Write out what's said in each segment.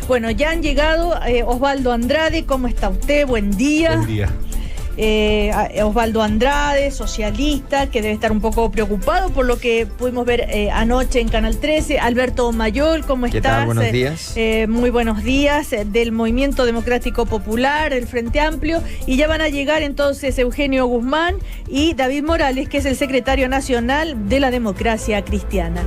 Bueno, ya han llegado Osvaldo Andrade, ¿cómo está usted? Buen día. Buen día. Osvaldo Andrade, socialista, que debe estar un poco preocupado por lo que pudimos ver anoche en Canal 13. Alberto Mayol, ¿cómo estás? ¿Qué tal? Buenos días. Muy buenos días, del Movimiento Democrático Popular, el Frente Amplio, y ya van a llegar entonces Eugenio Guzmán y David Morales, que es el secretario nacional de la Democracia Cristiana.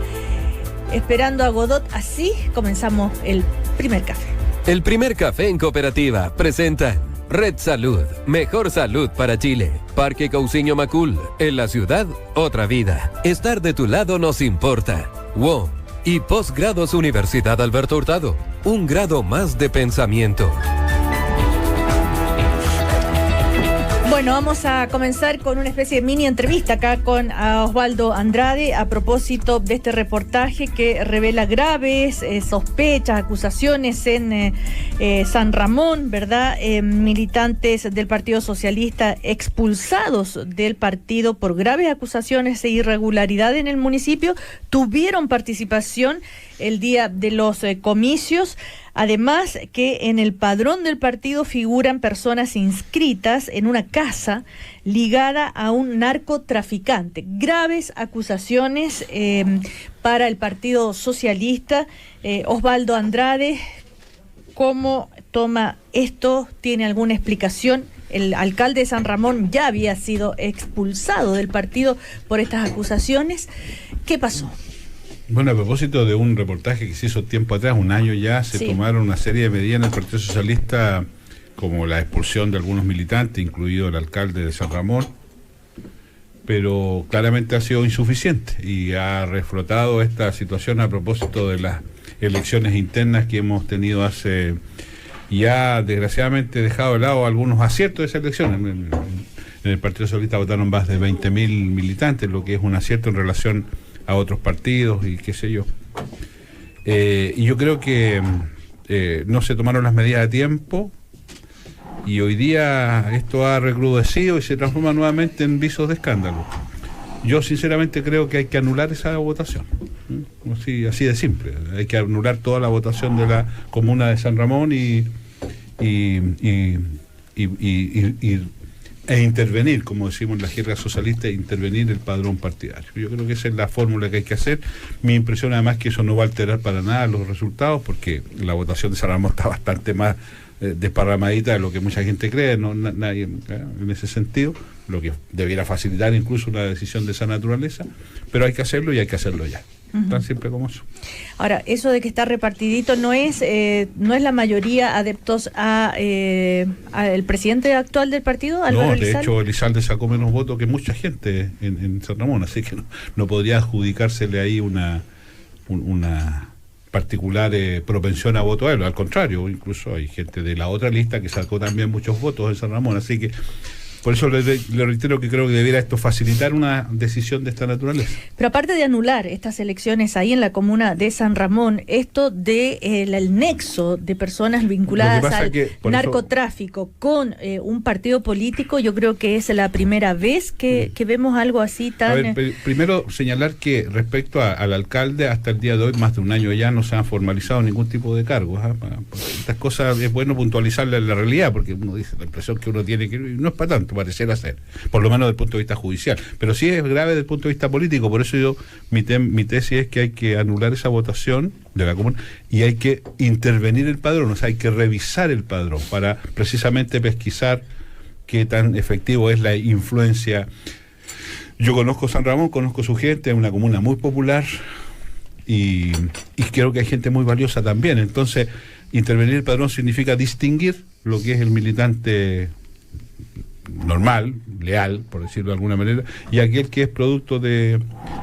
Esperando a Godot, así comenzamos el primer café. El primer café en Cooperativa presenta Red Salud, mejor salud para Chile. Parque Cousiño Macul, en la ciudad, otra vida. Estar de tu lado nos importa. WOM y Postgrados Universidad Alberto Hurtado, un grado más de pensamiento. Bueno, vamos a comenzar con una especie de mini entrevista acá con Osvaldo Andrade a propósito de este reportaje que revela graves sospechas, acusaciones en San Ramón, ¿verdad? Militantes del Partido Socialista expulsados del partido por graves acusaciones e irregularidad en el municipio tuvieron participación el día de los comicios. Además que en el padrón del partido figuran personas inscritas en una casa ligada a un narcotraficante. Graves acusaciones para el Partido Socialista. Osvaldo Andrade, ¿cómo toma esto? ¿Tiene alguna explicación? El alcalde de San Ramón ya había sido expulsado del partido por estas acusaciones. ¿Qué pasó? Bueno, a propósito de un reportaje que se hizo tiempo atrás, un año ya, se tomaron una serie de medidas en el Partido Socialista, como la expulsión de algunos militantes, incluido el alcalde de San Ramón, pero claramente ha sido insuficiente y ha reflotado esta situación a propósito de las elecciones internas que hemos tenido hace, y ha desgraciadamente dejado de lado algunos aciertos de esas elecciones. En el Partido Socialista votaron más de 20.000 militantes, lo que es un acierto en relación a otros partidos y qué sé yo. Y yo creo que no se tomaron las medidas a tiempo y hoy día esto ha recrudecido y se transforma nuevamente en visos de escándalo. Yo sinceramente creo que hay que anular esa votación. Así de simple. Hay que anular toda la votación de la comuna de San Ramón e intervenir, como decimos en la jerga socialista, intervenir el padrón partidario. Yo creo que esa es la fórmula que hay que hacer. Mi impresión además que eso no va a alterar para nada los resultados, porque la votación de San Ramón está bastante más desparramadita de lo que mucha gente cree, nadie en ese sentido, lo que debiera facilitar incluso una decisión de esa naturaleza, pero hay que hacerlo y hay que hacerlo ya. Tan simple como eso. Ahora, eso de que está repartidito no es la mayoría adeptos a el presidente actual del partido, Álvaro Elizalde. De hecho Elizalde sacó menos votos que mucha gente en San Ramón, así que no podría adjudicársele ahí una particular propensión a voto a él. Al contrario, incluso hay gente de la otra lista que sacó también muchos votos en San Ramón, así que por eso le reitero que creo que debiera esto facilitar una decisión de esta naturaleza. Pero aparte de anular estas elecciones ahí en la comuna de San Ramón, esto de el nexo de personas vinculadas al narcotráfico con un partido político, yo creo que es la primera vez que vemos algo así tan... A ver, primero señalar que respecto al alcalde, hasta el día de hoy, más de un año ya, no se han formalizado ningún tipo de cargos. Estas cosas es bueno puntualizarlas en la realidad, porque uno dice, la impresión que uno tiene que no es para tanto, pareciera ser, por lo menos desde el punto de vista judicial, pero sí es grave desde el punto de vista político. Por eso mi tesis es que hay que anular esa votación de la comuna y hay que intervenir el padrón, o sea, hay que revisar el padrón para precisamente pesquisar qué tan efectivo es la influencia. Yo conozco San Ramón, conozco su gente, es una comuna muy popular y creo que hay gente muy valiosa también. Entonces, intervenir el padrón significa distinguir lo que es el militante normal, leal, por decirlo de alguna manera, y aquel que es producto de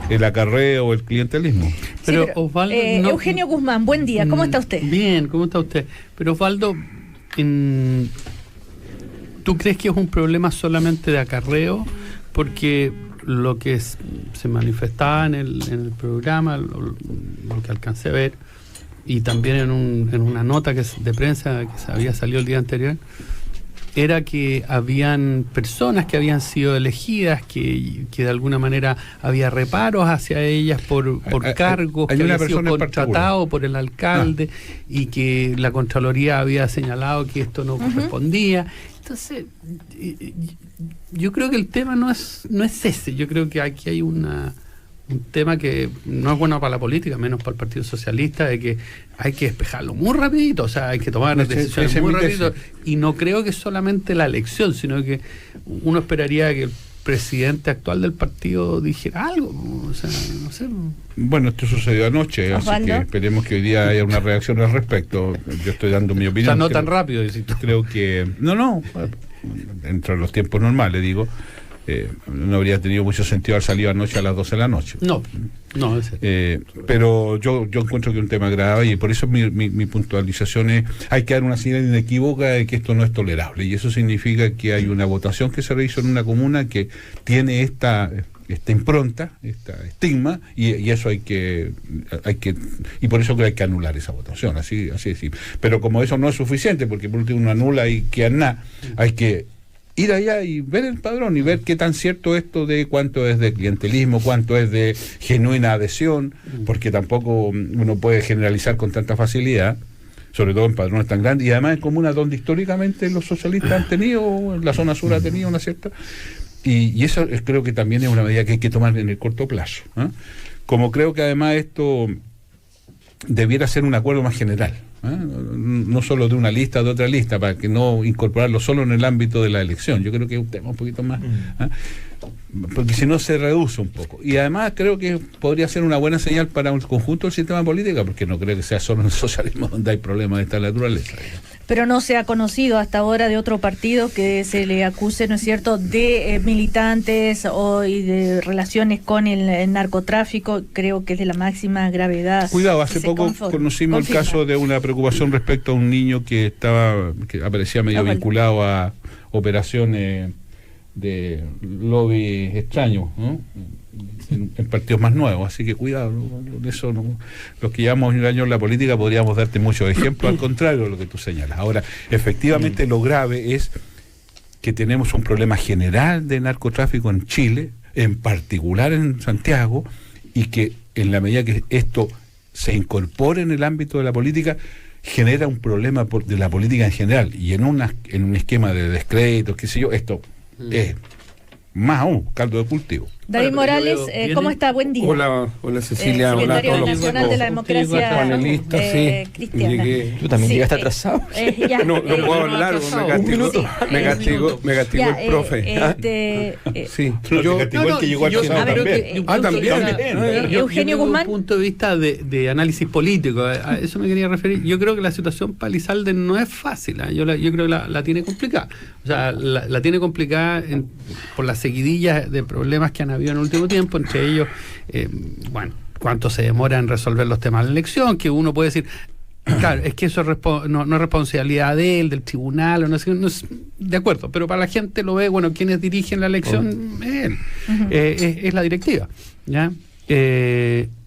el acarreo o el clientelismo. Pero Osvaldo, Eugenio Guzmán, buen día, ¿cómo está usted? Bien, ¿cómo está usted? Pero Osvaldo, ¿tú crees que es un problema solamente de acarreo? Porque lo que se manifestaba en el programa, lo que alcancé a ver, y también en una nota de prensa que había salido el día anterior, era que habían personas que habían sido elegidas, que de alguna manera había reparos hacia ellas por cargos que habían sido contratados por el alcalde y que la Contraloría había señalado que esto no correspondía. Entonces, yo creo que el tema no es ese. Yo creo que aquí hay un tema que no es bueno para la política, menos para el Partido Socialista, de que hay que despejarlo muy rapidito, o sea, hay que tomar decisiones muy rapidito, y no creo que solamente la elección, sino que uno esperaría que el presidente actual del partido dijera algo, o sea, no sé. Bueno, esto sucedió anoche, así que esperemos que hoy día haya una reacción al respecto. Yo estoy dando mi opinión. O sea, no tan rápido, decís tú. Creo que... No, dentro de los tiempos normales, digo, no habría tenido mucho sentido haber salido anoche a las 12 de la noche. No, es pero yo encuentro que es un tema grave y por eso mi puntualización es: hay que dar una señal inequívoca de que esto no es tolerable, y eso significa que hay una votación que se realizó en una comuna que tiene esta impronta, esta estigma, y eso hay que y por eso creo que hay que anular esa votación, así de simple. Pero como eso no es suficiente, porque por último uno anula y queda nada, hay que ir allá y ver el padrón y ver qué tan cierto esto de cuánto es de clientelismo, cuánto es de genuina adhesión, porque tampoco uno puede generalizar con tanta facilidad, sobre todo en padrones tan grandes, y además en comunas donde históricamente los socialistas han tenido, la zona sur ha tenido una cierta... Y eso creo que también es una medida que hay que tomar en el corto plazo, ¿eh? Como creo que además esto debiera ser un acuerdo más general, no solo de una lista o de otra lista, para que no incorporarlo solo en el ámbito de la elección. Yo creo que es un tema un poquito más, porque si no se reduce un poco. Y además creo que podría ser una buena señal para un conjunto del sistema político, porque no creo que sea solo en el socialismo donde hay problemas de esta naturaleza. Pero no se ha conocido hasta ahora de otro partido que se le acuse, ¿no es cierto?, de militantes y de relaciones con el narcotráfico. Creo que es de la máxima gravedad. Cuidado, hace poco conocimos el caso de una preocupación respecto a un niño que aparecía medio vinculado a operaciones de lobby extraño, ¿no? En partidos más nuevos, así que cuidado, ¿no? De eso los que llevamos un año en la política podríamos darte muchos ejemplos, al contrario de lo que tú señalas. Ahora, efectivamente lo grave es que tenemos un problema general de narcotráfico en Chile, en particular en Santiago, y que en la medida que esto se incorpore en el ámbito de la política, genera un problema de la política en general, y en un esquema de descréditos, qué sé yo, esto es más aún caldo de cultivo. David Morales, ¿cómo está? Buen día. Hola Cecilia, hola a todos los nacional de la democracia panelistas, cristiana. Tú también llegaste atrasado. No puedo hablar, me castigó el profe. Sí, yo castigó el que llegó atrasado también. Eugenio Guzmán. Desde un punto de vista de análisis político, a eso me quería referir. Yo creo que la situación para Elizalde no es fácil, yo creo que la tiene complicada. O sea, la tiene complicada por las seguidillas de problemas que han habido en el último tiempo, entre ellos, cuánto se demora en resolver los temas de la elección, que uno puede decir, claro, es que eso no es responsabilidad de él, del tribunal, o no es de acuerdo, pero para la gente lo ve, quienes dirigen la elección es él, es la directiva, ¿ya?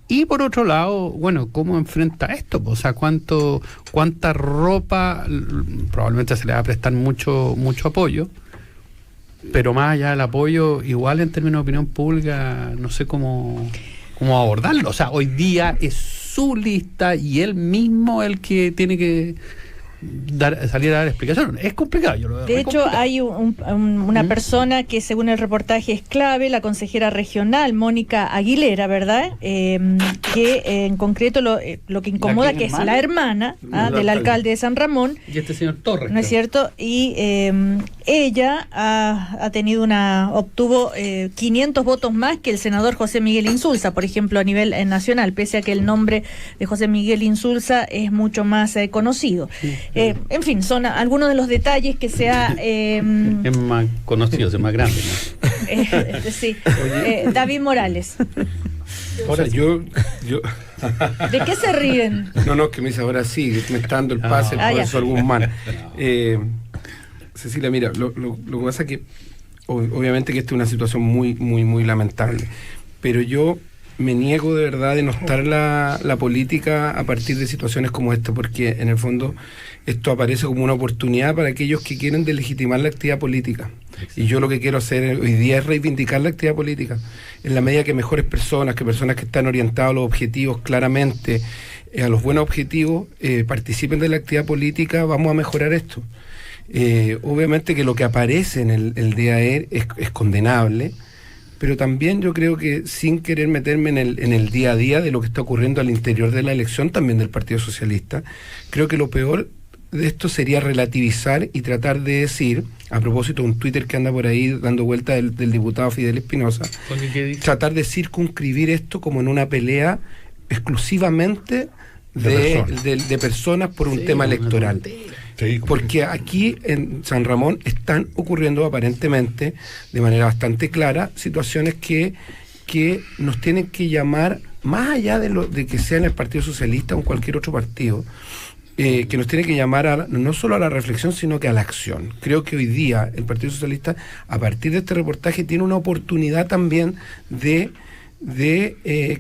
Y por otro lado, ¿cómo enfrenta esto? O sea, cuánta ropa, probablemente se le va a prestar mucho apoyo, pero más allá del apoyo, igual en términos de opinión pública, no sé cómo abordarlo. O sea, hoy día es su lista y él mismo el que tiene que salir a dar explicación. Es complicado, yo lo veo. De hecho, complicado. Hay una persona que, según el reportaje, es clave, la consejera regional, Mónica Aguilera, ¿verdad? Que en concreto lo que incomoda, que es la hermana del alcalde de San Ramón. Y este señor Torres. ¿No es cierto? Y ella obtuvo 500 votos más que el senador José Miguel Insulza, por ejemplo, a nivel nacional, pese a que el nombre de José Miguel Insulza es mucho más conocido. En fin, son algunos de los detalles que se ha... es más conocido, es más grande, ¿no? Sí. David Morales. Ahora yo ¿De qué se ríen? No, que me dice ahora sí, me está dando el pase el profesor Guzmán. Cecilia, mira, lo que pasa es que obviamente que esta es una situación muy, muy, muy lamentable, pero yo me niego de verdad de denostar la política a partir de situaciones como esta, porque en el fondo esto aparece como una oportunidad para aquellos que quieren delegitimar la actividad política. Exacto. Y yo lo que quiero hacer hoy día es reivindicar la actividad política. En la medida que mejores personas, que están orientadas a los objetivos claramente, a los buenos objetivos, participen de la actividad política, vamos a mejorar esto. Obviamente que lo que aparece en el DAER es condenable, pero también yo creo que, sin querer meterme en el día a día de lo que está ocurriendo al interior de la elección también del Partido Socialista, creo que lo peor de esto sería relativizar y tratar de decir, a propósito de un Twitter que anda por ahí dando vuelta del diputado Fidel Espinosa, tratar de circunscribir esto como en una pelea exclusivamente de personas por un tema electoral. Sí, porque aquí en San Ramón están ocurriendo aparentemente de manera bastante clara situaciones que nos tienen que llamar, más allá de que sea en el Partido Socialista o en cualquier otro partido, que nos tiene que llamar no solo a la reflexión, sino que a la acción. Creo que hoy día el Partido Socialista, a partir de este reportaje, tiene una oportunidad también de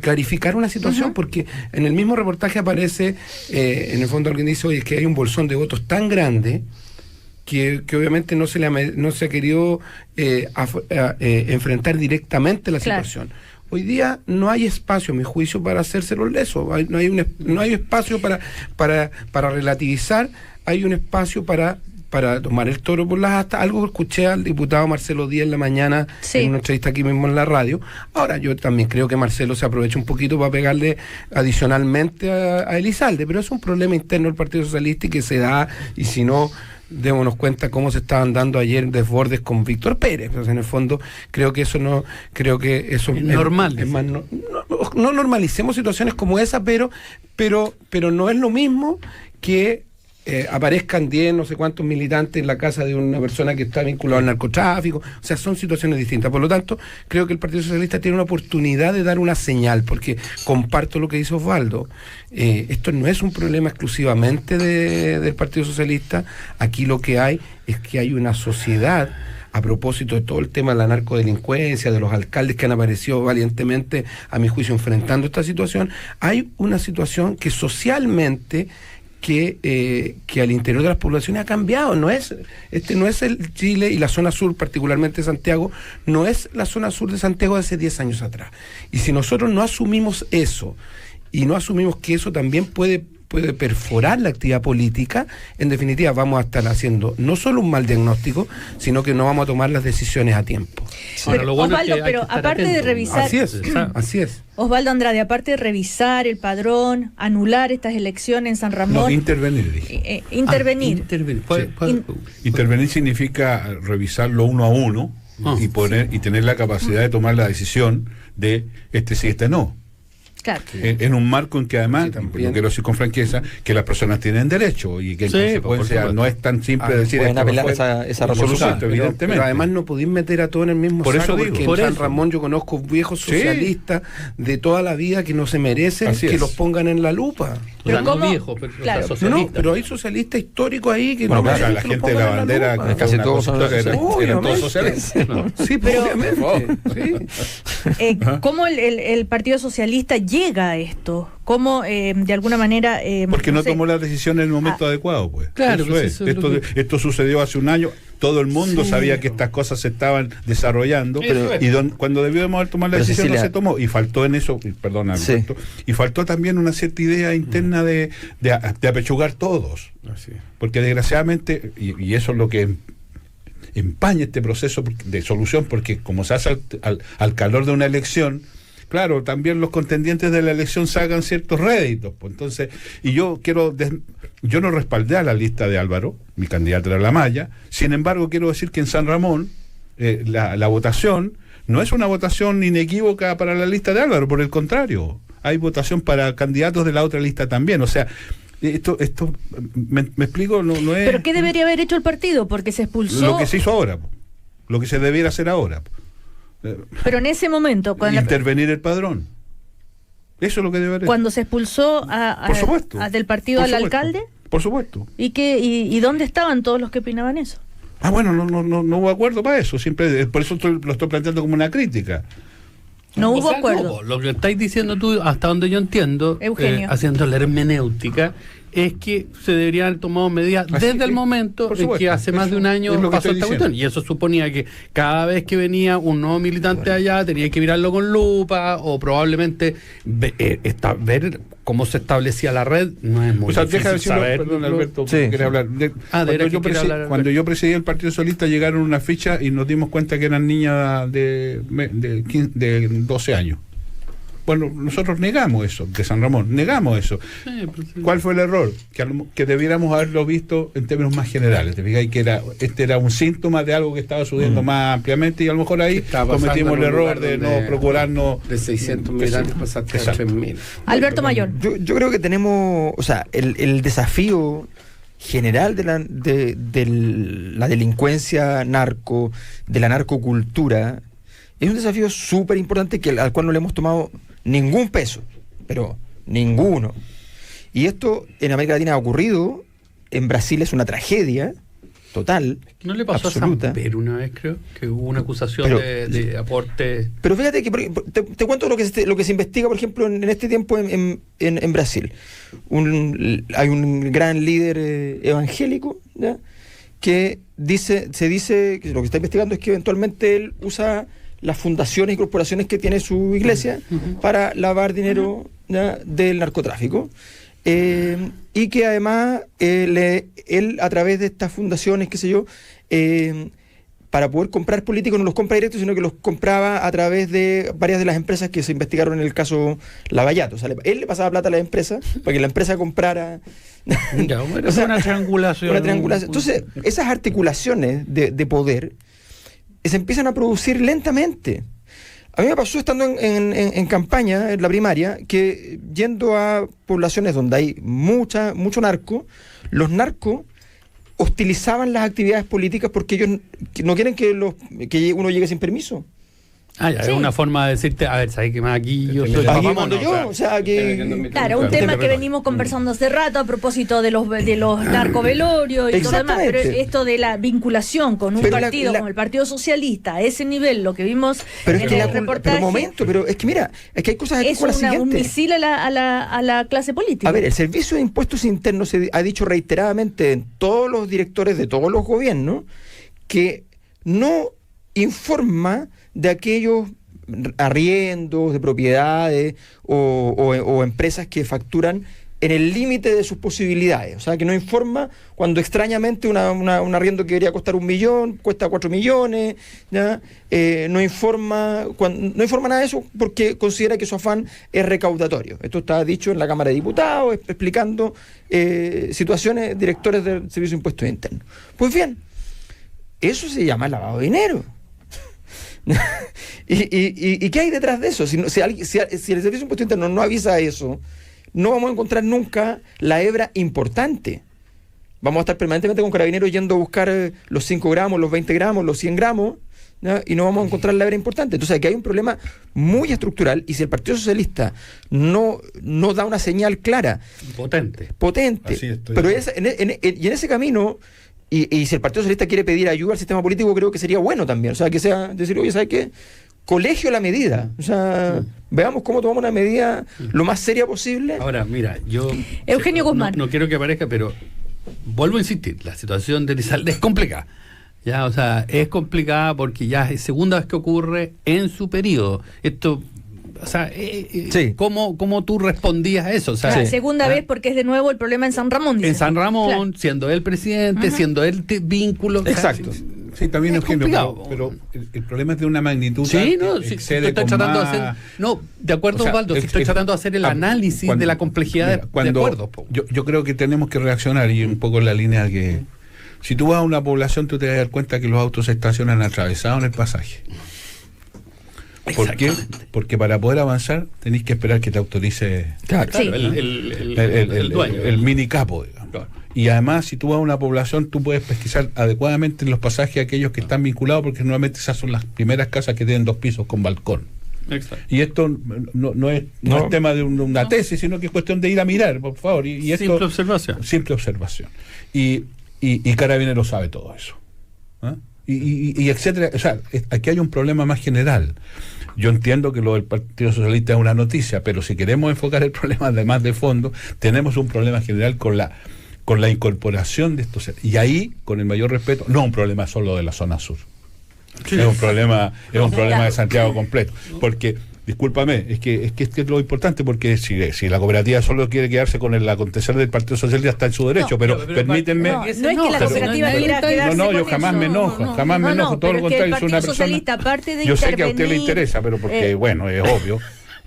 clarificar una situación, porque en el mismo reportaje aparece, en el fondo alguien dice, oye, es que hay un bolsón de votos tan grande que obviamente no se ha querido enfrentar directamente la situación. Hoy día no hay espacio, a mi juicio, para hacérselo leso. No hay espacio para relativizar, hay un espacio para tomar el toro por las astas. Algo escuché al diputado Marcelo Díaz en la mañana, en una entrevista aquí mismo en la radio. Ahora, yo también creo que Marcelo se aprovecha un poquito para pegarle adicionalmente a Elizalde, pero es un problema interno del Partido Socialista y que se da, y si no, démonos cuenta cómo se estaban dando ayer desbordes con Víctor Pérez. Entonces, en el fondo, creo que eso es normal. Es más, no normalicemos situaciones como esa, pero no es lo mismo que aparezcan 10, no sé cuántos militantes en la casa de una persona que está vinculada al narcotráfico. O sea, son situaciones distintas. Por lo tanto, creo que el Partido Socialista tiene una oportunidad de dar una señal, porque comparto lo que dice Osvaldo. Esto no es un problema exclusivamente del Partido Socialista. Aquí lo que hay es que hay una sociedad, a propósito de todo el tema de la narcodelincuencia, de los alcaldes que han aparecido valientemente, a mi juicio, enfrentando esta situación. Hay una situación que socialmente que al interior de las poblaciones ha cambiado. Este no es el Chile, y la zona sur, particularmente Santiago, no es la zona sur de Santiago de hace 10 años atrás. Y si nosotros no asumimos eso, y no asumimos que eso también puede perforar la actividad política, en definitiva vamos a estar haciendo no solo un mal diagnóstico, sino que no vamos a tomar las decisiones a tiempo. Pero, Osvaldo, pero aparte de revisar... Así es. Osvaldo Andrade, aparte de revisar el padrón, anular estas elecciones en San Ramón... No, intervenir, dije. Intervenir. Intervenir significa revisarlo uno a uno y tener la capacidad de tomar la decisión de este sí, este no. Claro. En un marco en que además, lo quiero decir con franqueza, que las personas tienen derecho y que en consecuencia no es tan simple decir pueden apelar esa resolución, evidentemente. Pero además no podéis meter a todo en el mismo por saco, eso digo, porque en San Ramón yo conozco viejos socialistas de toda la vida que no se merecen que los pongan en la lupa. Pero no viejo, pero claro. Pero hay socialistas históricos ahí que la gente de la bandera, casi todos eran todos socialistas. Sí, pero obviamente. ¿Cómo el Partido Socialista llega a esto? ¿Cómo de alguna manera... porque no tomó la decisión en el momento adecuado, pues. Claro, eso es. Esto sucedió hace un año, todo el mundo sabía que estas cosas se estaban desarrollando, y cuando debíamos haber tomado la decisión no se tomó, y faltó en eso, perdona, Alberto, y faltó también una cierta idea interna de apechugar todos. Porque desgraciadamente, y eso es lo que empaña este proceso de solución, porque como se hace al calor de una elección, claro, también los contendientes de la elección sacan ciertos réditos, pues. Entonces, y yo no respaldé a la lista de Álvaro, mi candidato era La Maya. Sin embargo, quiero decir que en San Ramón la votación no es una votación inequívoca para la lista de Álvaro, por el contrario, hay votación para candidatos de la otra lista también. O sea, esto me explico, no es... ¿Pero qué debería haber hecho el partido? Porque se expulsó... Lo que se hizo ahora, lo que se debiera hacer ahora. Pero en ese momento... intervenir el padrón. Eso es lo que debe haber. Cuando se expulsó del partido al alcalde. Por supuesto. ¿Y dónde estaban todos los que opinaban eso? Bueno, no hubo acuerdo para eso. Siempre, por eso lo estoy planteando como una crítica. No hubo sea, acuerdo. no, lo que estáis diciendo tú, hasta donde yo entiendo, Eugenio. haciendo la hermenéutica, es que se deberían haber tomado medidas desde el momento por en supuesto, que hace más de un año es lo que pasó estoy esta cuestión. Y eso suponía que cada vez que venía un nuevo militante allá tenía que mirarlo con lupa o probablemente ver cómo se establecía la red. No es muy difícil deja de decirlo, saber. perdón, Alberto, Sí. quería hablar. Cuando yo presidí el Partido Socialista llegaron unas fichas y nos dimos cuenta que eran niñas de 12 años. Bueno, nosotros negamos eso, de San Ramón, negamos eso. Sí, pues sí. ¿Cuál fue el error? Que debiéramos haberlo visto en términos más generales. Te fijas que este era un síntoma de algo que estaba subiendo más ampliamente y a lo mejor ahí cometimos el error de no procurarnos... De 600 militantes pasaste a Exacto. 3.000. Alberto Mayor. Yo creo que tenemos, o sea, el desafío general de la delincuencia narco, de la narcocultura, es un desafío súper importante al cual no le hemos tomado ningún peso, pero ninguno. Y esto en América Latina ha ocurrido, en Brasil es una tragedia total. ¿No le pasó absoluta. a San Pedro una vez, creo? Que hubo una acusación de aporte. Pero fíjate que te cuento lo que se investiga, por ejemplo, en este tiempo en Brasil. Hay un gran líder evangélico, ¿ya?, que se dice que lo que está investigando es que eventualmente él usa las fundaciones y corporaciones que tiene su iglesia para lavar dinero, ¿ya?, del narcotráfico. Y que además él a través de estas fundaciones, qué sé yo, para poder comprar políticos no los compra directos, sino que los compraba a través de varias de las empresas que se investigaron en el caso Lavallato. O sea, él le pasaba plata a la empresa para que la empresa comprara. Ya, bueno, o sea, una triangulación. Una triangulación. Entonces, esas articulaciones de poder se empiezan a producir lentamente. A mí me pasó estando en campaña, en la primaria, que yendo a poblaciones donde hay mucho narco, los narcos hostilizaban las actividades políticas porque ellos no quieren que uno llegue sin permiso. Ah, ya, Sí. es una forma de decirte, a ver, ¿sabes qué más? Aquí yo soy Aquí papá, mando no, yo, o sea, que... Claro, un tema que venimos conversando hace rato a propósito de los narcovelorios y todo lo demás, pero Exactamente. esto de la vinculación con un Pero partido como el Partido Socialista, a ese nivel, lo que vimos Pero en es que el reportaje, pero es que mira, es que hay cosas aquí es con la un siguiente. misil a la clase política. A ver, el Servicio de Impuestos Internos ha dicho reiteradamente en todos los directores de todos los gobiernos que no informa de aquellos arriendos de propiedades o empresas que facturan en el límite de sus posibilidades. O sea, que no informa cuando extrañamente un arriendo que debería costar 1 millón, cuesta 4 millones, ¿ya? No informa nada de eso porque considera que su afán es recaudatorio. Esto está dicho en la Cámara de Diputados, explicando situaciones, directores del Servicio de Impuestos Internos. Pues bien, eso se llama lavado de dinero. ¿Y qué hay detrás de eso? Si el Servicio de Impuestos Internos no avisa eso, no vamos a encontrar nunca la hebra importante. Vamos a estar permanentemente con carabineros yendo a buscar los 5 gramos, los 20 gramos, los 100 gramos, ¿ya? Y no vamos a encontrar la hebra importante. Entonces aquí hay un problema muy estructural y si el Partido Socialista no da una señal clara, potente, Así estoy. pero en ese camino... Y si el Partido Socialista quiere pedir ayuda al sistema político, creo que sería bueno también. O sea, que sea decir, oye, ¿sabes qué? Colegio la medida. O sea, veamos cómo tomamos una medida lo más seria posible. Ahora, mira, yo... Eugenio Guzmán. No quiero que aparezca, pero vuelvo a insistir, la situación de Elizalde es complicada. Ya, o sea, es complicada porque ya es segunda vez que ocurre en su periodo. Esto... O sea, Sí. ¿cómo tú respondías a eso? O sea, Segunda vez porque es de nuevo el problema en San Ramón. en dice. San Ramón, Claro. siendo él presidente, siendo él vínculo. Exacto. Sí, también Es Eugenio, complicado. pero el problema es de una magnitud Sí, tal no, que sí, excede estoy con tratando más- de hacer. No, de acuerdo, O sea, Osvaldo, sí estoy tratando de hacer el análisis cuando- de la complejidad mira, de cuando acuerdos. po. yo creo que tenemos que reaccionar y un poco en la línea que si tú vas a una población tú te vas a dar cuenta que los autos se estacionan atravesados en el pasaje. ¿Por qué? Porque para poder avanzar tenéis que esperar que te autorice Claro. Sí. El dueño. el mini capo, digamos. Claro. Y además, si tú vas a una población, tú puedes pesquisar adecuadamente los pasajes a aquellos que están vinculados, porque normalmente esas son las primeras casas que tienen 2 pisos con balcón. Exacto. Y esto no es tema de una tesis, sino que es cuestión de ir a mirar, por favor. Y esto, Simple observación. Simple observación. Y Carabineros sabe todo eso. ¿Ah? y etcétera. O sea, aquí hay un problema más general. Yo entiendo que lo del Partido Socialista es una noticia, pero si queremos enfocar el problema además de fondo, tenemos un problema general con la incorporación de estos. Y ahí, con el mayor respeto, no es un problema solo de la zona sur. Sí. Es un problema de Santiago completo. Porque, discúlpame, es que es lo importante, porque si la cooperativa solo quiere quedarse con el acontecer del Partido Socialista, está en su derecho, pero permítanme. No es que la cooperativa quiera quedarse. No, yo jamás me enojo, todo lo contrario, soy una persona. Yo sé que a usted le interesa, pero porque, bueno, es obvio.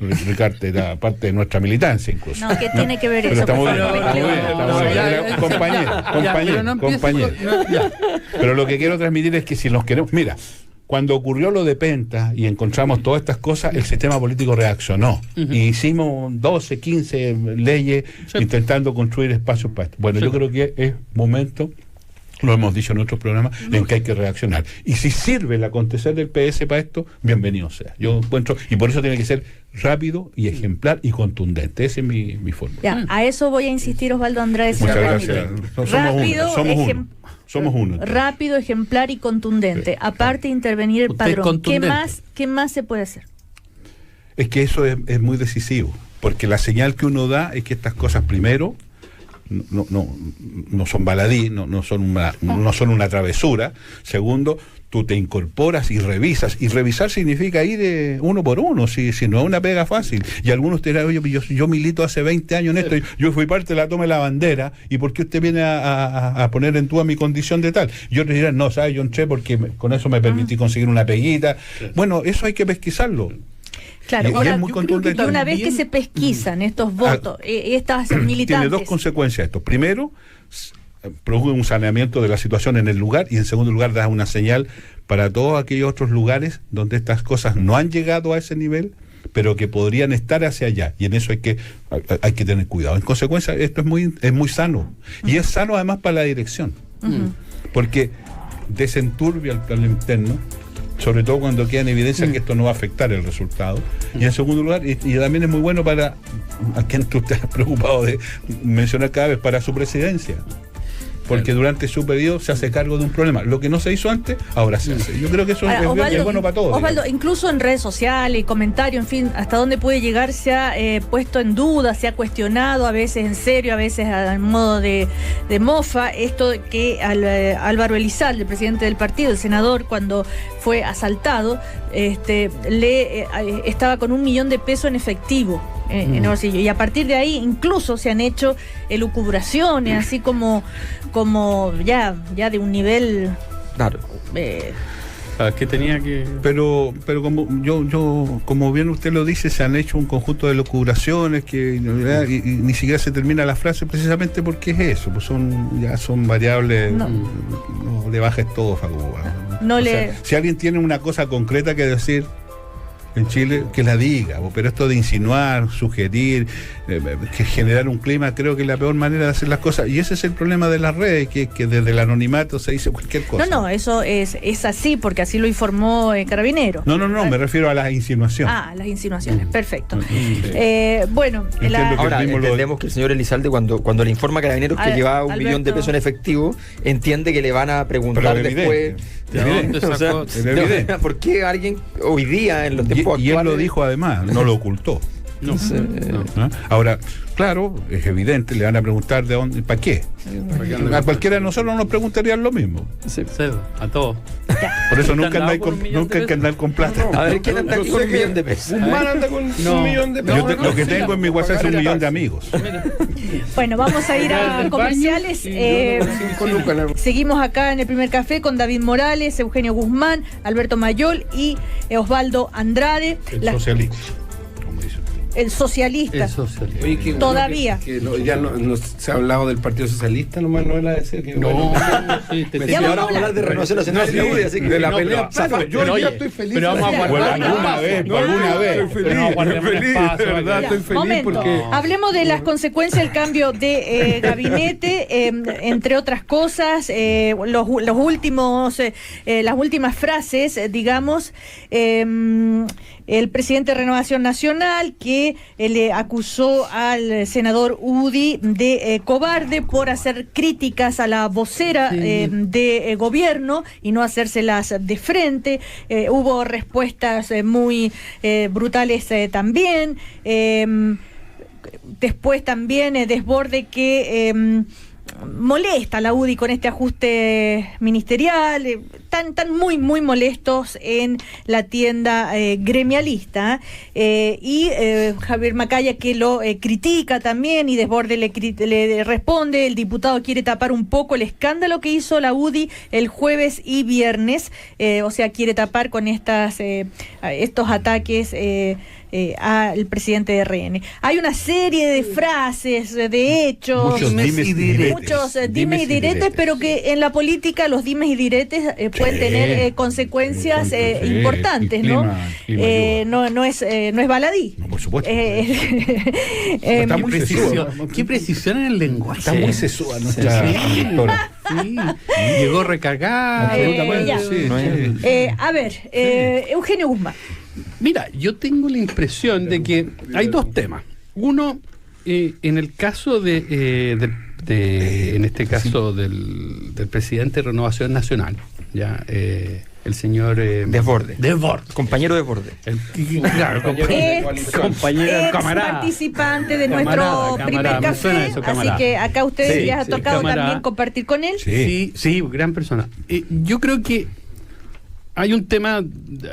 Ricardo era parte de nuestra militancia incluso. No, ¿qué tiene que ver eso? Pero compañero. Pero lo que quiero transmitir es que si nos queremos... Mira, cuando ocurrió lo de Penta y encontramos todas estas cosas, el sistema político reaccionó. Y hicimos 12, 15 leyes intentando construir espacios para esto. Bueno, yo creo que es momento... Lo hemos dicho en otros programas, en que hay que reaccionar. Y si sirve el acontecer del PS para esto, bienvenido sea. Yo encuentro, y por eso tiene que ser rápido y ejemplar y contundente. Esa es mi forma. Ya, a eso voy a insistir, Osvaldo Andrade. Muchas gracias. Somos uno. Rápido, ejemplar y contundente. Sí. Aparte de intervenir el padrón. ¿Qué más se puede hacer? Es que eso es muy decisivo, porque la señal que uno da es que estas cosas, primero, no son baladí, no son una travesura. Segundo, tú te incorporas y revisas. Y revisar significa ir uno por uno, si no es una pega fácil. Y algunos te dirán, oye, yo milito hace 20 años en esto, yo fui parte de la toma de la bandera, ¿y por qué usted viene a poner en duda mi condición de tal? Y otros dirán, no, ¿sabes? Yo entré porque con eso me permití conseguir una peguita. Bueno, eso hay que pesquisarlo. Claro, ahora, es muy contundente. Una vez que se pesquisan estos votos, estas militantes... Tiene dos consecuencias esto. Primero, produce un saneamiento de la situación en el lugar, y en segundo lugar, da una señal para todos aquellos otros lugares donde estas cosas no han llegado a ese nivel, pero que podrían estar hacia allá, y en eso hay que tener cuidado. En consecuencia, esto es muy sano, y es sano además para la dirección, porque desenturbia el plano interno, sobre todo cuando queda en evidencia que esto no va a afectar el resultado. Y en segundo lugar, y también es muy bueno para, a quien tú te has preocupado de mencionar cada vez, para su presidencia. Porque durante su periodo se hace cargo de un problema. Lo que no se hizo antes, ahora se hace. Yo creo que eso es bueno para todos. Osvaldo, incluso en redes sociales, comentarios, en fin, hasta dónde puede llegar, se ha puesto en duda, se ha cuestionado, a veces en serio, a veces al modo de mofa, esto que Álvaro Elizalde, el presidente del partido, el senador, cuando fue asaltado, estaba con $1 millón de pesos en efectivo en el bolsillo, y a partir de ahí incluso se han hecho elucubraciones, así como ya de un nivel, claro, que tenía que... Pero como bien usted lo dice, se han hecho un conjunto de elucubraciones que y ni siquiera se termina la frase, precisamente porque es eso, pues son variables. No le bajes todo, Facundo. Si alguien tiene una cosa concreta que decir en Chile, que la diga, pero esto de insinuar, sugerir, que generar un clima, creo que es la peor manera de hacer las cosas, y ese es el problema de las redes, que desde el anonimato se dice cualquier cosa. No, eso es así, porque así lo informó Carabineros. No, me refiero a las insinuaciones. Las insinuaciones, perfecto. Bueno, ahora entendemos que el señor Elizalde, cuando le informa a Carabineros que llevaba $1 millón de pesos en efectivo, entiende que le van a preguntar después. ¿Por qué alguien hoy día en los tiempos actuales? Y él lo dijo además, no lo ocultó. No. Ahora, claro, es evidente, le van a preguntar de dónde, ¿para qué? A cualquiera de nosotros nos preguntarían lo mismo. Sí, a todos. Por eso nunca hay que andar con plata. A ver, ¿quién anda aquí con $1 millón de pesos? Guzmán anda con $1 millón de pesos. Lo que tengo en mi WhatsApp es $1 millón de amigos. Bueno, vamos a ir a comerciales. Seguimos acá en el primer café con David Morales, Eugenio Guzmán, Alberto Mayol y Osvaldo Andrade. El socialista. Oye, todavía. Ya no se ha hablado del Partido Socialista, nomás no era decir que. Ya vamos a hablar de Renovación Nacional de la pelea. Yo ya estoy feliz. Pero vamos a guardar alguna vez. Estoy feliz porque. Hablemos de las consecuencias del cambio de gabinete, entre otras cosas, las últimas frases, digamos. el presidente de Renovación Nacional, que le acusó al senador UDI de cobarde por hacer críticas a la vocera de gobierno y no hacérselas de frente. Hubo respuestas muy brutales también. Después también Desborde que molesta a la UDI con este ajuste ministerial, están muy molestos en la tienda gremialista, y Javier Macaya que lo critica también, y Desborde le responde: el diputado quiere tapar un poco el escándalo que hizo la UDI el jueves y viernes, o sea, quiere tapar con estos ataques al presidente de RN. Hay una serie de frases, de hechos, muchos dimes y diretes, pero que en la política los dimes y diretes pueden tener consecuencias importantes, ¿no? No es baladí. No, por supuesto. Está muy qué precisión en el lenguaje. Está muy sesúa nuestra directora. Sí, llegó recargada. A ver, Eugenio Guzmán. Mira, yo tengo la impresión de que hay dos temas. Uno, en el caso en este caso del presidente de Renovación Nacional, ya el señor Desborde. Compañero Desborde. Claro, compañero, camarada. Participante de nuestro primer café, así que acá ustedes les ha tocado también compartir con él. Sí, gran persona. Yo creo que hay un tema,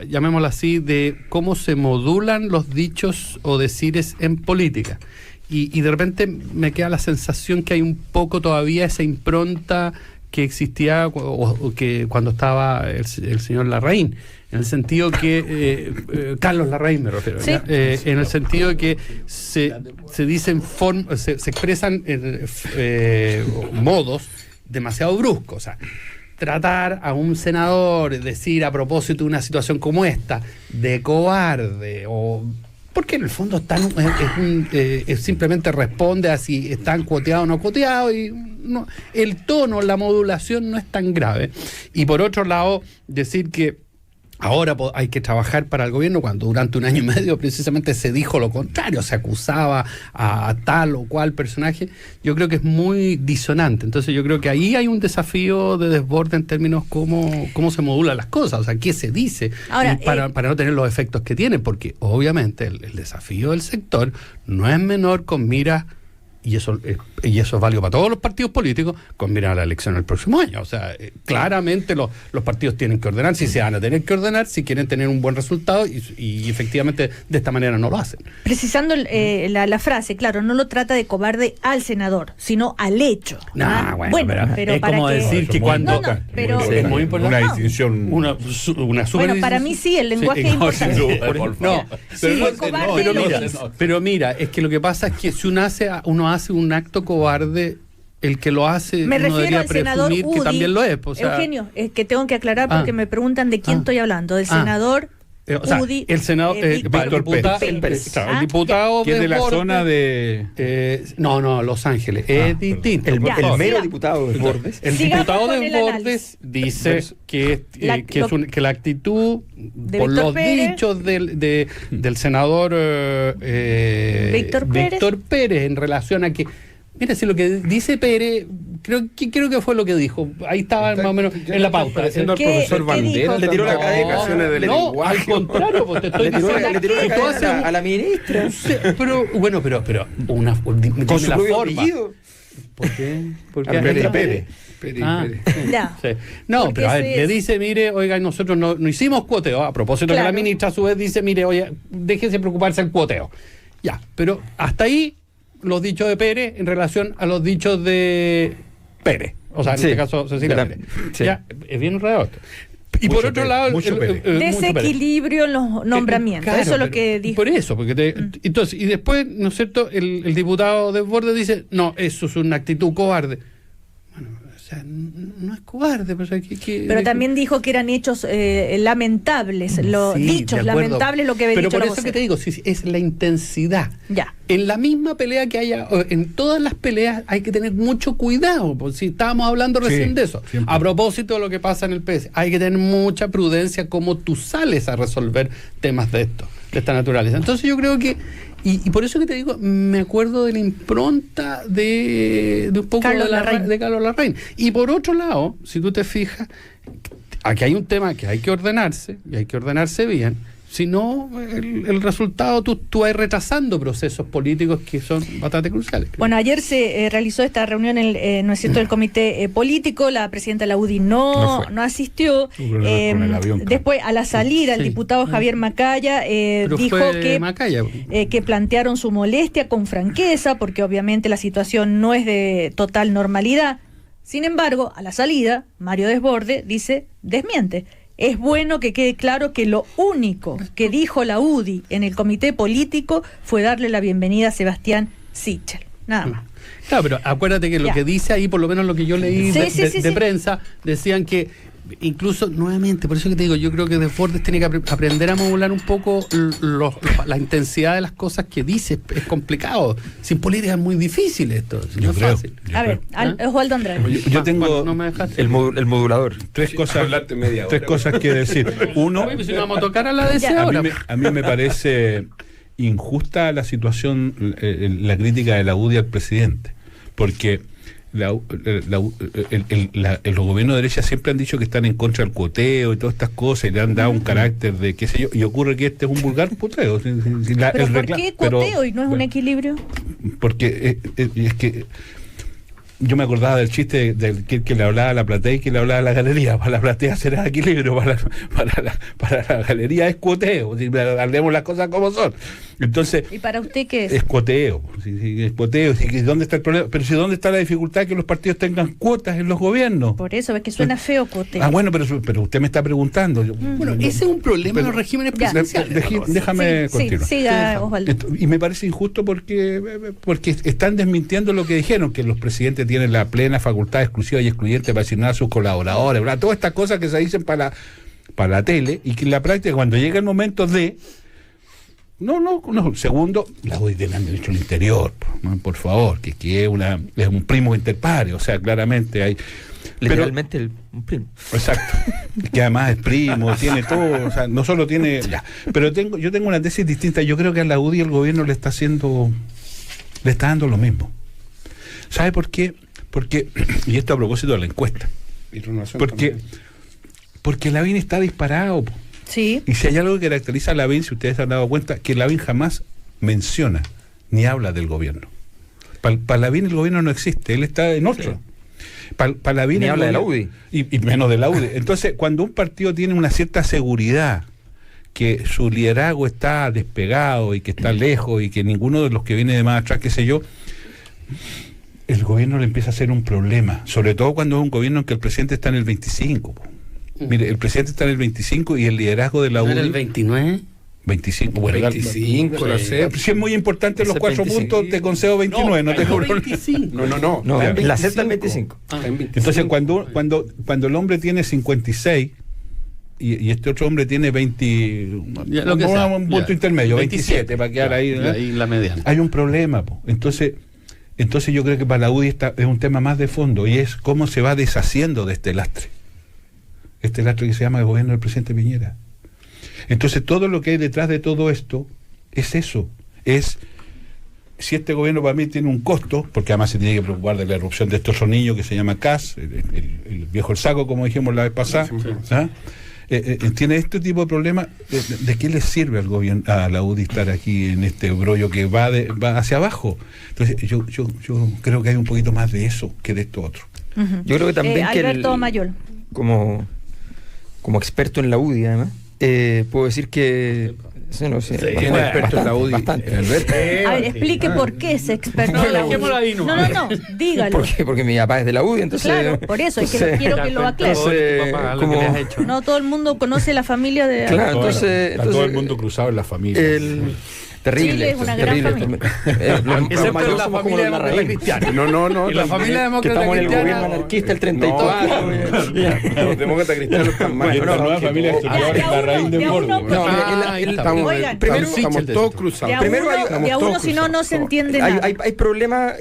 llamémoslo así, de cómo se modulan los dichos o decires en política. Y de repente me queda la sensación que hay un poco todavía esa impronta que existía o que cuando estaba el señor Larraín, en el sentido que Carlos Larraín me refiero, ¿sí? En el sentido de que se dicen se expresan modos demasiado bruscos, o sea, tratar a un senador, decir a propósito de una situación como esta, de cobarde, o porque en el fondo simplemente responde a si están cuoteados o no cuoteados, y no, el tono, la modulación no es tan grave. Y por otro lado, decir que ahora hay que trabajar para el gobierno cuando durante un año y medio precisamente se dijo lo contrario, se acusaba a tal o cual personaje. Yo creo que es muy disonante. Entonces yo creo que ahí hay un desafío de Desborde en términos cómo se modulan las cosas, o sea, qué se dice. Ahora, para no tener los efectos que tiene, porque obviamente el desafío del sector no es menor con miras, y eso es válido para todos los partidos políticos, con mirar a la elección el próximo año. O sea, claramente los partidos tienen que ordenar, si se van a tener que ordenar, si quieren tener un buen resultado, y efectivamente de esta manera no lo hacen. Precisando la frase, claro, no lo trata de cobarde al senador, sino al hecho. Pero es como decir que cuando... pero es muy importante. Una distinción... Una super bueno, para mí sí, el lenguaje es importante. Pero mira, es que lo que pasa es que si uno hace un acto cobarde, el que lo hace me uno debería presumir UDI, que también lo es. O sea, Eugenio, es que tengo que aclarar porque me preguntan de quién estoy hablando, del senador UDI, el senador Víctor Pérez. El diputado que es de la zona de... no, Los Ángeles. Es distinto. El mero diputado de Bordes. El diputado de Bordes dice que la actitud, de por Víctor los Pérez, dichos del senador Víctor Pérez en relación a que, mira, si lo que dice Pérez, creo que fue lo que dijo. Ahí estaba más o menos en la pauta. Pareciendo al profesor Bandera. Le tiró la calificaciones del lenguaje. Al contrario, pues te estoy diciendo. Le tiró la cadena a la ministra. Pero con su propio apellido. ¿Por qué? Pérez. Sí. No, pero a ver, le dice, mire, oiga, nosotros no hicimos cuoteo. A propósito, que la ministra a su vez dice, mire, oye, déjense preocuparse del cuoteo. Ya, pero hasta ahí los dichos de Pérez en relación a los dichos de Pérez. O sea, en este caso, Cecilia Pérez. Sí. Ya, es bien enredado esto. Y por otro lado, desequilibrio en los nombramientos. Claro, eso es lo que dijo. Por eso, porque entonces, y después, ¿no es cierto? El diputado Desbordes dice, no, eso es una actitud cobarde. Bueno, O sea, no es cobarde. Pero también dijo que eran hechos lamentables, dichos lamentables lo que había dicho. Pero por la eso que vocera. te digo, si es la intensidad. Ya. En la misma pelea que haya, en todas las peleas hay que tener mucho cuidado. Pues, si estábamos hablando recién de eso. Siempre. A propósito de lo que pasa en el PS, hay que tener mucha prudencia cómo tú sales a resolver temas de esta naturaleza. Entonces yo creo que y por eso que te digo, me acuerdo de la impronta de un poco Carlos Larraín. de Carlos Larraín. Y por otro lado, si tú te fijas, aquí hay un tema que hay que ordenarse, y hay que ordenarse bien. Si no, el resultado, tú vas retrasando procesos políticos que son bastante cruciales. Creo. Bueno, ayer se realizó esta reunión, ¿no es cierto?, del comité político. La presidenta de la UDI no asistió. Tuvo problemas con el avión, Después, a la salida, el Sí. diputado Javier Macaya Pero dijo fue Macaya. que plantearon su molestia con franqueza, porque obviamente la situación no es de total normalidad. Sin embargo, a la salida, Mario Desbordes desmiente. Es bueno que quede claro que lo único que dijo la UDI en el comité político fue darle la bienvenida a Sebastián Sichel. Nada más. Claro, pero acuérdate que lo Ya. que dice ahí, por lo menos lo que yo leí Sí, de sí. prensa, decían que incluso, nuevamente, por eso que te digo, yo creo que Desbordes tiene que aprender a modular un poco la intensidad de las cosas que dice. Es complicado. Sin política es muy difícil esto. No es fácil. A ver, Osvaldo Andrade. Yo tengo Bueno, no me dejaste. El modulador. tres cosas que decir. Uno, Oye, pues si no vamos a tocar a la DC Ya. ahora. a mí me parece injusta la situación, la crítica de la UDI al presidente, porque los gobiernos de derecha siempre han dicho que están en contra del cuoteo y todas estas cosas, y le han dado un carácter de qué sé yo, y ocurre que este es un vulgar cuoteo. ¿Pero por qué cuoteo y no es un equilibrio? Porque es que yo me acordaba del chiste del que le hablaba a la platea y que le hablaba a la galería. Para la platea será equilibrio, para la galería es cuoteo. Si hablemos las cosas como son. Entonces, ¿Y para usted qué es? es cuoteo. Sí, es cuoteo. Sí, ¿dónde está el problema? Pero si ¿dónde está la dificultad que los partidos tengan cuotas en los gobiernos? Por eso, es que suena feo cuoteo. Ah, bueno, pero usted me está preguntando. Bueno, ese es un problema de los regímenes Ya. presidenciales. Déjame Sí, continuar. siga, Osvaldo. Y me parece injusto porque están desmintiendo lo que dijeron, que los presidentes tienen la plena facultad exclusiva y excluyente para asignar a sus colaboradores, ¿verdad? Todas estas cosas que se dicen para la tele, y que en la práctica, cuando llega el momento de... No. Segundo, la UDI tiene ministro del Interior, por favor, que es un primo inter pares, o sea, claramente hay... Literalmente un primo. Exacto. Que además es primo, tiene todo, o sea, no solo tiene... Ya. Pero yo tengo una tesis distinta. Yo creo que a la UDI el gobierno le está dando lo mismo. ¿Sabe por qué? Porque, y esto a propósito de la encuesta, porque Lavín está disparado. Sí. Y si hay algo que caracteriza a Lavín, si ustedes se han dado cuenta, que Lavín jamás menciona ni habla del gobierno. Para Lavín el gobierno no existe, él está en otro. Para Lavín Ni el habla de la gobierno- UDI. Y menos de la UDI. Entonces, cuando un partido tiene una cierta seguridad que su liderazgo está despegado y que está lejos y que ninguno de los que viene de más atrás, qué sé yo, el gobierno le empieza a ser un problema, sobre todo cuando es un gobierno en que el presidente está en el 25. Mire, el presidente está en el 25 y el liderazgo de la ¿No UDI... era el 29? 25, bueno, 25, lo sé. si es muy importante los Ese 4 25. puntos, te concedo 29, no te ganó juro. 25. No. No, está en la acepta el 25. Está en 25. Entonces, cuando el hombre tiene 56 y este otro hombre tiene 20, Ya, lo que sea, un punto ya. intermedio, 27, para quedar ahí, ¿verdad? Ahí la mediana. Hay un problema, po. Entonces yo creo que para la UDI es un tema más de fondo, y es cómo se va deshaciendo de este lastre que se llama el gobierno del presidente Piñera. Entonces todo lo que hay detrás de todo esto es eso, es si este gobierno para mí tiene un costo, porque además se tiene que preocupar de la erupción de estos niños que se llama CAS, el viejo el saco, como dijimos la vez pasada, ¿ah? Tiene este tipo de problemas. ¿De qué le sirve al gobierno, a la UDI estar aquí en este brollo que va hacia abajo? Entonces yo creo que hay un poquito más de eso que de esto otro. Ujú. Yo creo que también que Alberto Mayol. como experto en la UDI, además, puedo decir que... Sí, no sé, ¿Quién es experto en la UDI? Bastante. Alberto. A ver, explique por qué es experto No, en la UDI. dejémoslo ahí nomás. No, dígalo. Porque mi papá es de la UDI, entonces... Claro, por eso es que quiero que lo aclare. Entonces, Papá, lo como- que le has hecho. No todo el mundo conoce la familia de... Claro, Está todo el mundo cruzado en la familia. Terrible. Chile es una gran familia. Excepto en la familia demócrata cristiana. No. En la familia que demócrata estamos en el cristiana. gobierno anarquista el 34. Los demócratas cristianos están mal. Y esta nueva familia historiadora es la raíz de Morbo. Oigan, Primero estamos todos cruzados. De a uno si no se entiende nada. Hay problemas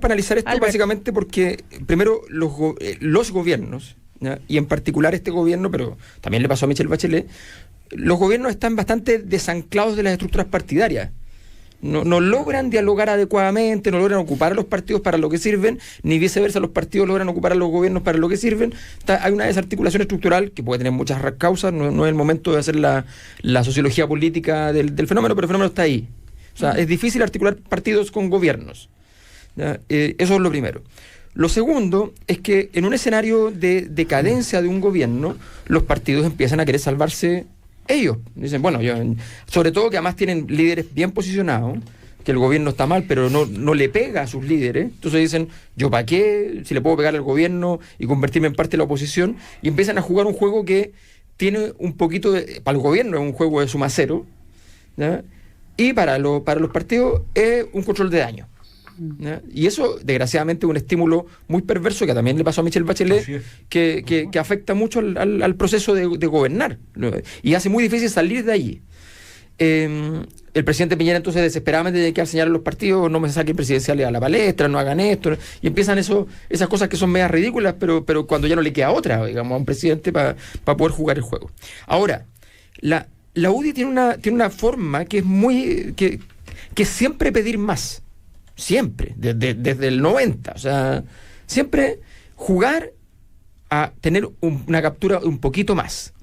para analizar esto, Albert. básicamente porque primero los gobiernos, ¿ya? Y en particular este gobierno, pero también le pasó a Michelle Bachelet, los gobiernos están bastante desanclados de las estructuras partidarias. No logran dialogar adecuadamente, no logran ocupar a los partidos para lo que sirven, ni viceversa los partidos logran ocupar a los gobiernos para lo que sirven. Hay una desarticulación estructural que puede tener muchas causas, no es el momento de hacer la sociología política del fenómeno, pero el fenómeno está ahí. O sea, es difícil articular partidos con gobiernos. ¿Ya? Eso es lo primero. Lo segundo es que en un escenario de decadencia de un gobierno, los partidos empiezan a querer salvarse ellos. Dicen, bueno, sobre todo que además tienen líderes bien posicionados, que el gobierno está mal, pero no le pega a sus líderes. Entonces dicen, ¿yo para qué? Si le puedo pegar al gobierno y convertirme en parte de la oposición. Y empiezan a jugar un juego que tiene un poquito para el gobierno es un juego de suma cero, ¿ya? Y para los partidos es un control de daño. ¿Ya? Y eso, desgraciadamente, es un estímulo muy perverso que también le pasó a Michelle Bachelet, que afecta mucho al proceso de gobernar, ¿no? Y hace muy difícil salir de allí. El presidente Piñera entonces desesperadamente tiene que enseñar a los partidos, no me saquen presidenciales a la palestra, no hagan esto, y empiezan esas cosas que son medias ridículas, pero cuando ya no le queda otra, digamos, a un presidente para poder jugar el juego. Ahora, la UDI tiene una forma que es muy que siempre pedir más. Siempre, desde el 90, o sea, siempre jugar a tener una captura un poquito más,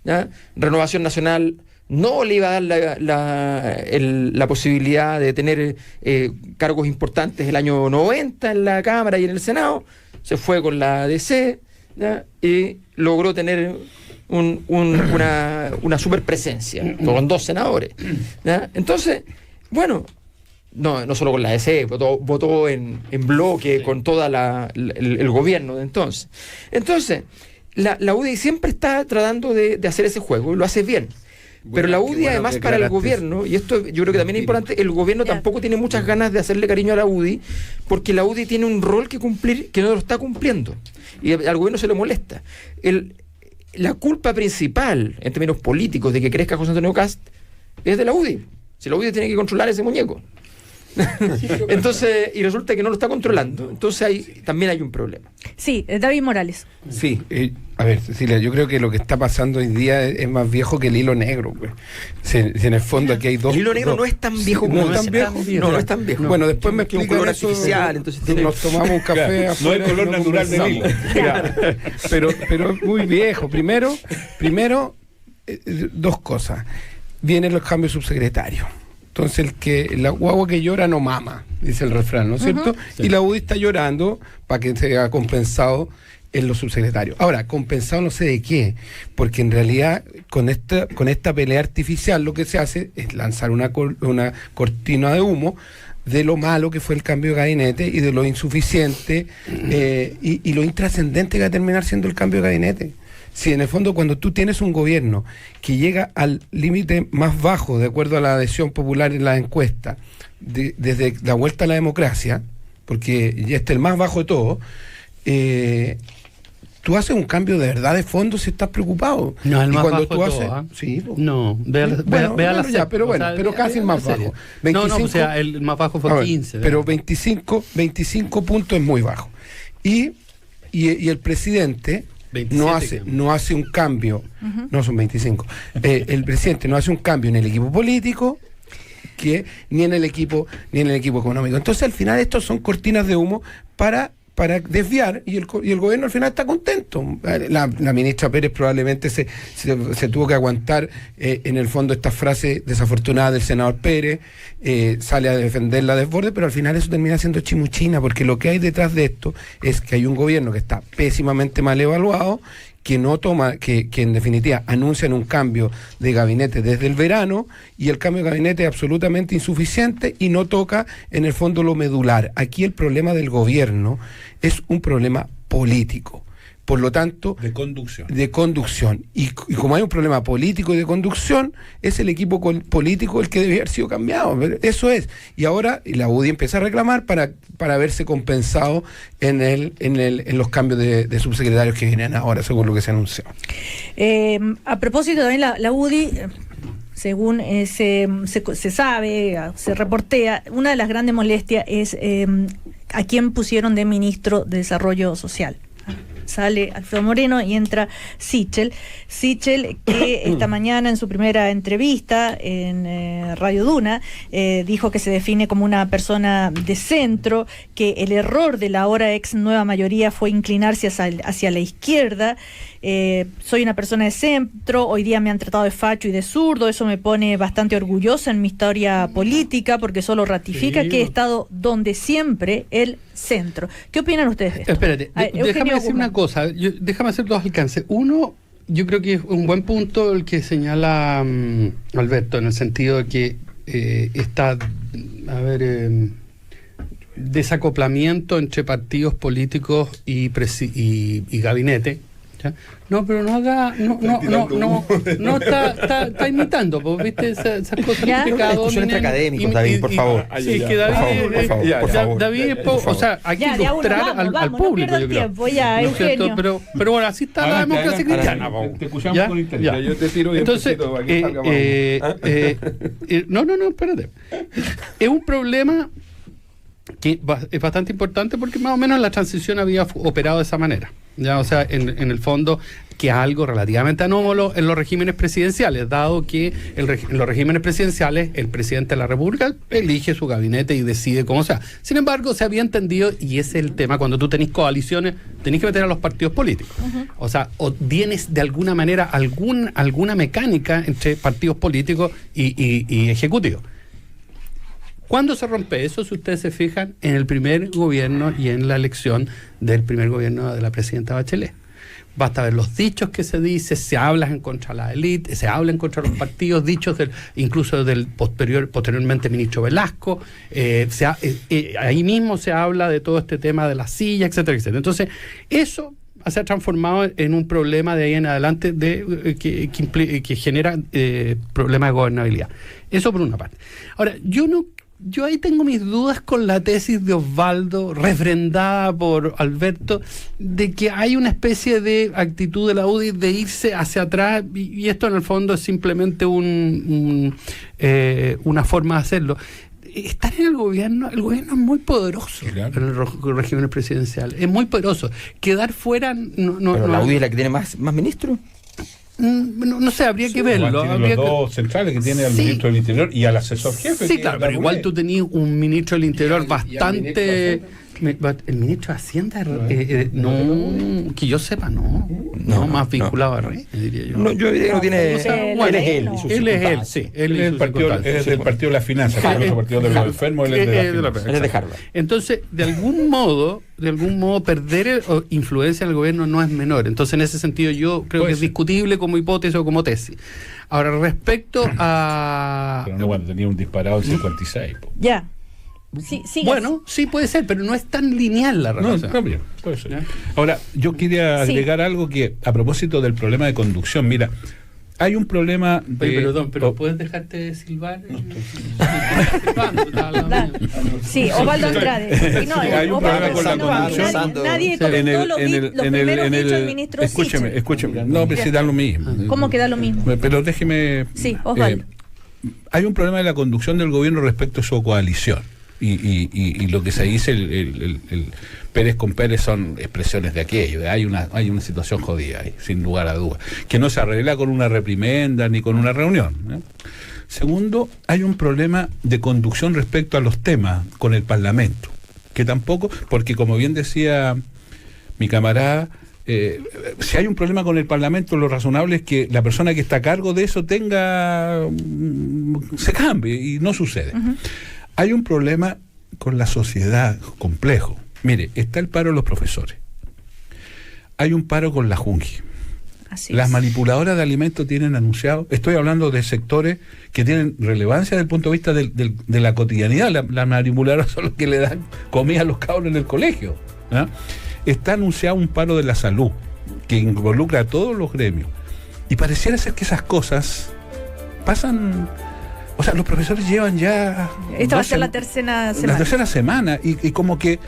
¿ya? Renovación Nacional no le iba a dar la posibilidad de tener cargos importantes el año 90 en la Cámara y en el Senado, se fue con la ADC, ¿ya? Y logró tener una superpresencia con 2 senadores, ¿ya? Entonces, bueno, no solo con la ADC, votó en bloque con toda el gobierno de entonces. Entonces, la UDI siempre está tratando de hacer ese juego y lo hace bien. Pero la UDI, además, para el gobierno, y esto yo creo que también es importante, el gobierno tampoco tiene muchas ganas de hacerle cariño a la UDI, porque la UDI tiene un rol que cumplir que no lo está cumpliendo. Y al gobierno se le molesta. La culpa principal, en términos políticos, de que crezca José Antonio Kast, es de la UDI. Si la UDI tiene que controlar ese muñeco. Entonces, y resulta que no lo está controlando, entonces también hay un problema. Sí, David Morales. Sí, a ver, Cecilia, yo creo que lo que está pasando hoy día es más viejo que el hilo negro, pues. Si en el fondo aquí hay dos. El hilo negro no es tan viejo como no es tan viejo. No es tan viejo. Bueno, después me explica un color artificial, entonces nos tomamos un café afuera. No es color natural del hilo. Pero muy viejo. Primero, dos cosas. Vienen los cambios subsecretarios. Entonces, la guagua que llora no mama, dice el refrán, ¿no es cierto? Sí. Y la UDI está llorando para que se haya compensado en los subsecretarios. Ahora, compensado no sé de qué, porque en realidad con esta pelea artificial lo que se hace es lanzar una cortina de humo de lo malo que fue el cambio de gabinete y de lo insuficiente y lo intrascendente que va a terminar siendo el cambio de gabinete. Si en el fondo cuando tú tienes un gobierno que llega al límite más bajo, de acuerdo a la adhesión popular en la encuesta, desde la vuelta a la democracia, porque ya está el más bajo de todo, tú haces un cambio de verdad de fondo si estás preocupado. No, el y más cuando bajo tú de haces, todo, ¿eh? Sí, no, vea la ya, pero bueno, pero casi el más bajo. 25, o sea, el más bajo fue 15. Pero 25 puntos es muy bajo. Y el presidente 27, no hace un cambio, no son 25. El presidente no hace un cambio en el equipo político, ni en el equipo económico. Entonces, al final, estos son cortinas de humo para desviar y el gobierno al final está contento. La ministra Pérez probablemente se tuvo que aguantar en el fondo esta frase desafortunada del senador Pérez, sale a defender la desborde, pero al final eso termina siendo chimuchina, porque lo que hay detrás de esto es que hay un gobierno que está pésimamente mal evaluado, que no toma, que en definitiva anuncian un cambio de gabinete desde el verano, y el cambio de gabinete es absolutamente insuficiente y no toca en el fondo lo medular. Aquí el problema del gobierno es un problema político, Por lo tanto, de conducción. Y como hay un problema político y de conducción, es el equipo político el que debe haber sido cambiado. Eso es. Y ahora la UDI empieza a reclamar para verse compensado en los cambios de subsecretarios que vienen ahora, según lo que se anunció. A propósito, también la UDI, según se sabe, se reportea, una de las grandes molestias es a quién pusieron de ministro de Desarrollo Social. Sale Alfredo Moreno y entra Sichel, que esta mañana en su primera entrevista en Radio Duna dijo que se define como una persona de centro, que el error de la ahora ex nueva mayoría fue inclinarse hacia la izquierda. Soy una persona de centro, hoy día me han tratado de facho y de zurdo, eso me pone bastante orgullosa en mi historia política porque solo ratifica que he estado donde siempre el centro. ¿Qué opinan ustedes de esto? Espérate, déjame decir una cosa, déjame hacer dos alcances. Uno, yo creo que es un buen punto el que señala Alberto, en el sentido de que está, desacoplamiento entre partidos políticos y gabinete. No, pero no haga, no está imitando, ¿viste? Esas cosas que cada discusión entre académicos, David, por favor. Sí, que David, por favor. David, o sea, hay que ilustrar al público, yo creo. Tiempo, ya, ¿No es cierto? Pero bueno, así está la democracia cristiana. Te escuchamos con interés. Yo te tiro y entonces, no, espérate. Es un problema que es bastante importante porque más o menos la transición había operado de esa manera. Ya, o sea, en el fondo, que es algo relativamente anómalo en los regímenes presidenciales, dado que en los regímenes presidenciales el presidente de la República elige su gabinete y decide cómo sea. Sin embargo, se había entendido, y ese es el tema, cuando tú tenés coaliciones, tenés que meter a los partidos políticos. O sea, o tienes de alguna manera alguna mecánica entre partidos políticos y ejecutivos. ¿Cuándo se rompe eso? Si ustedes se fijan, en el primer gobierno y en la elección del primer gobierno de la presidenta Bachelet. Basta ver los dichos que se dice, se habla en contra de la élite, se habla en contra de los partidos, dichos incluso del posteriormente ministro Velasco, ahí mismo se habla de todo este tema de la silla, etcétera, etcétera. Entonces, eso se ha transformado en un problema de ahí en adelante que genera problemas de gobernabilidad. Eso por una parte. Ahora, yo ahí tengo mis dudas con la tesis de Osvaldo, refrendada por Alberto, de que hay una especie de actitud de la UDI de irse hacia atrás, y esto en el fondo es simplemente una forma de hacerlo. Estar en el gobierno es muy poderoso, claro. En el régimen presidencial, es muy poderoso. Quedar fuera... Pero la UDI es la que tiene más ministros. No sé, habría que verlo. Tiene los dos centrales que tiene al ministro del Interior y al asesor jefe. Sí, claro, pero igual tú tenías un ministro del Interior bastante... El ministro de Hacienda, que yo sepa, no más vinculado a Reyes, diría yo. No, yo diría que no tiene. Él es él, sí. Él es del partido de las finanzas, que es el partido de los enfermos, él es de Harvard. Entonces, de algún modo, perder influencia en el gobierno no es menor. Entonces, en ese sentido, yo creo que es discutible como hipótesis o como tesis. Ahora, respecto a. Pero no cuando tenía un disparado en 56. Ya. Sí, bueno, sí puede ser, pero no es tan lineal la relación. No, bien, puede ser. Ahora, yo quería agregar algo que, a propósito del problema de conducción, mira, hay un problema de... Oye, perdón, pero ¿puedes dejarte silbar? Sí, Osvaldo Andrade. Hay un problema con la conducción. Nadie comentó los primeros dichos del ministro Sichel. Escúcheme. No, pero si da lo mismo. ¿Cómo que da lo mismo? Pero déjeme... Sí, Osvaldo. Hay un problema de la conducción del gobierno respecto a su coalición. Y lo que se dice el Pérez con Pérez son expresiones de aquello. Hay una situación jodida ahí, sin lugar a dudas, que no se arregla con una reprimenda ni con una reunión, ¿no? Segundo, hay un problema de conducción respecto a los temas con el Parlamento, que tampoco, porque como bien decía mi camarada, si hay un problema con el Parlamento, lo razonable es que la persona que está a cargo de eso se cambie, y no sucede. Hay un problema con la sociedad complejo. Mire, está el paro de los profesores. Hay un paro con la Junji. Las manipuladoras de alimentos tienen anunciado, estoy hablando de sectores que tienen relevancia desde el punto de vista de la cotidianidad. Las manipuladoras son los que le dan comida a los cabros en el colegio, ¿no? Está anunciado un paro de la salud. que involucra a todos los gremios. Y pareciera ser que esas cosas pasan. O sea, los profesores llevan ya. Esta va a ser la tercera semana. La tercera semana, y como que.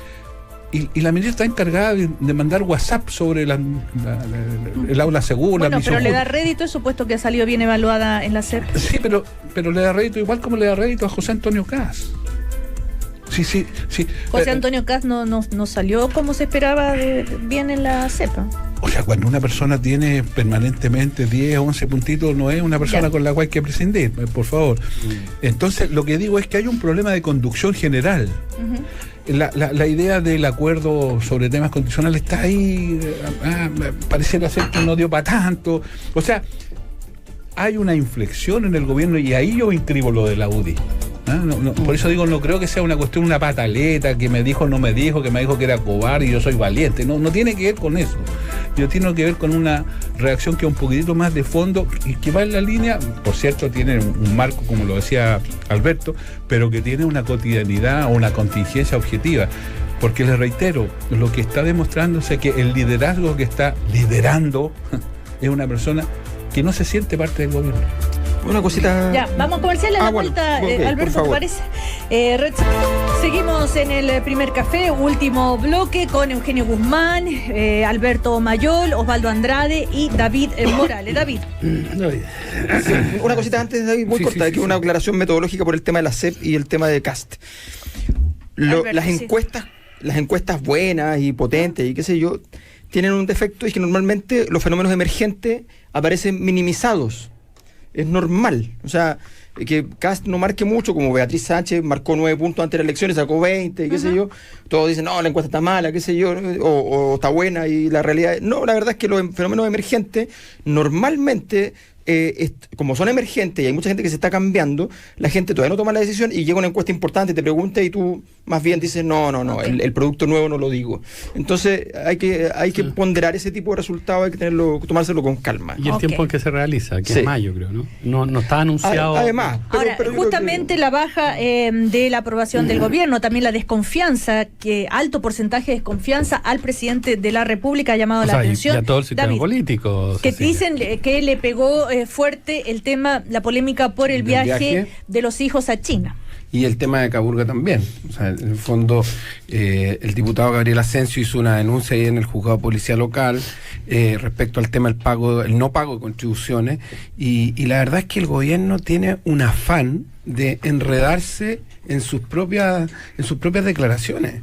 Y la ministra está encargada de mandar WhatsApp sobre el aula segura. Bueno, pero le da rédito eso, puesto que ha salido bien evaluada en la SEP. Sí, pero le da rédito igual como le da rédito a José Antonio Kast. Sí. José Antonio Kast no salió como se esperaba bien en la SEP. O sea, cuando una persona tiene permanentemente 10, 11 puntitos, no es una persona con la cual hay que prescindir, por favor. Entonces, lo que digo es que hay un problema de conducción general. La idea del acuerdo sobre temas constitucionales está ahí, pareciera ser que no dio para tanto. O sea, hay una inflexión en el gobierno y ahí yo inscribo lo de la UDI. Por eso digo, no creo que sea una cuestión, una pataleta, que me dijo, no me dijo, que me dijo que era cobarde y yo soy valiente. No tiene que ver con eso. Yo tiene que ver con una reacción que es un poquitito más de fondo y que va en la línea, por cierto, tiene un marco, como lo decía Alberto, pero que tiene una cotidianidad o una contingencia objetiva. Porque les reitero, lo que está demostrándose es que el liderazgo que está liderando es una persona que no se siente parte del gobierno. Una cosita. Ya, vamos a comerciales a la vuelta, okay, Alberto, ¿te parece? Seguimos en el primer café, último bloque, con Eugenio Guzmán, Alberto Mayol, Osvaldo Andrade y David Morales. David. Sí, una cosita antes, David, muy corta, que una aclaración metodológica por el tema de la SEP y el tema de Kast. Alberto, las encuestas buenas y potentes y qué sé yo, tienen un defecto, y es que normalmente los fenómenos emergentes aparecen minimizados. Es normal, o sea, que Kast no marque mucho, como Beatriz Sánchez marcó 9 puntos antes de las elecciones, sacó 20, qué sé yo, todos dicen, no, la encuesta está mala, qué sé yo, o está buena, y la realidad, no, la verdad es que los fenómenos emergentes normalmente, como son emergentes y hay mucha gente que se está cambiando, la gente todavía no toma la decisión y llega una encuesta importante, te pregunta y tú más bien dices, no, okay, el producto nuevo no lo digo. Entonces hay que ponderar ese tipo de resultados, hay que tomárselo con calma. Y el tiempo en que se realiza, que es mayo, creo, ¿no? No está anunciado. Además, pero justamente la baja de la aprobación del gobierno, también la desconfianza, que alto porcentaje de desconfianza al presidente de la República ha llamado la atención. Y a todo el sistema político. Que dicen que le pegó fuerte el tema, la polémica por el viaje de los hijos a China. Y el tema de Caburga también. O sea, en el fondo, el diputado Gabriel Asensio hizo una denuncia ahí en el juzgado de policía local respecto al tema del no pago de contribuciones. Y la verdad es que el gobierno tiene un afán de enredarse en sus propias declaraciones,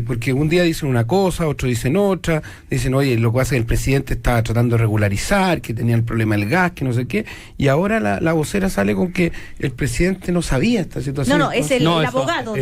porque un día dicen una cosa, otro dicen otra, dicen, oye, lo que pasa es que el presidente estaba tratando de regularizar, que tenía el problema del gas, que no sé qué, y ahora la vocera sale con que el presidente no sabía esta situación. Es el abogado,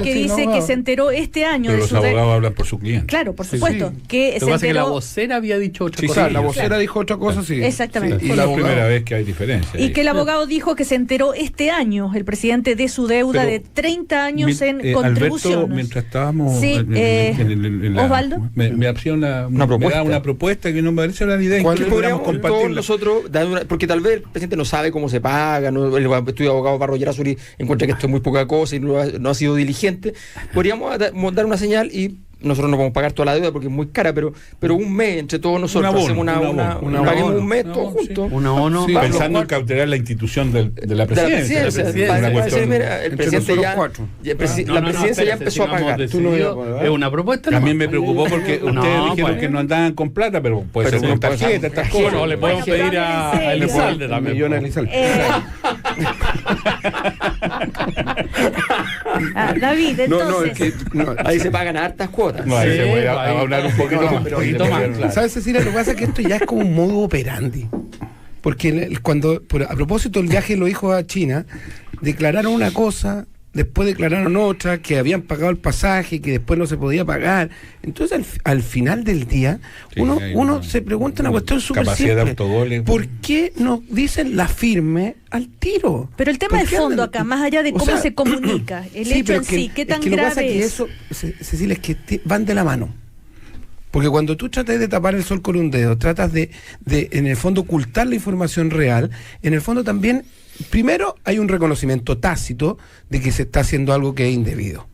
que dice que se enteró este año. Pero los abogados hablan por su cliente. Claro, por supuesto. Que lo que pasa es que la vocera había dicho otra cosa. Claro, la vocera dijo otra cosa, sí. Exactamente. Y la primera vez que hay diferencia. Y que el abogado dijo que se enteró este año, el presidente, de su deuda de 30 años en contribuciones. Alberto, mientras estábamos Osvaldo, me hacía una propuesta que no me parece una idea que podríamos compartir nosotros, porque tal vez el presidente no sabe cómo se paga, el estudio de abogado Barro Yerasuri encuentra que esto es muy poca cosa y no ha sido diligente. Podríamos dar una señal y nosotros no podemos pagar toda la deuda porque es muy cara, pero un mes entre todos nosotros hacemos paguemos un mes todos juntos. Pensando en cautelar la institución de la presidencia. El presidente la presidencia ya empezó a pagar. Es una propuesta. También me preocupó porque ustedes dijeron que no andaban con plata, pero puede ser con tarjeta, estas cosas. Bueno, le podemos pedir a Elizalde también. David, entonces ahí se pagan hartas cuotas. Se puede hablar un poquito más. ¿Sabes, Cecilia? Lo que pasa es que esto ya es como un modo operandi. Porque a propósito del viaje de los hijos a China, declararon una cosa, después declararon otra, que habían pagado el pasaje, que después no se podía pagar. Entonces, al final del día, uno se pregunta una cuestión súper simple. ¿Por qué no dicen la firme al tiro? Pero el tema de fondo acá, más allá de cómo se comunica, el hecho en sí, ¿qué tan grave es? Eso, Cecilia, es que van de la mano. Porque cuando tú tratas de tapar el sol con un dedo, tratas de en el fondo ocultar la información real, en el fondo también, primero hay un reconocimiento tácito de que se está haciendo algo que es indebido.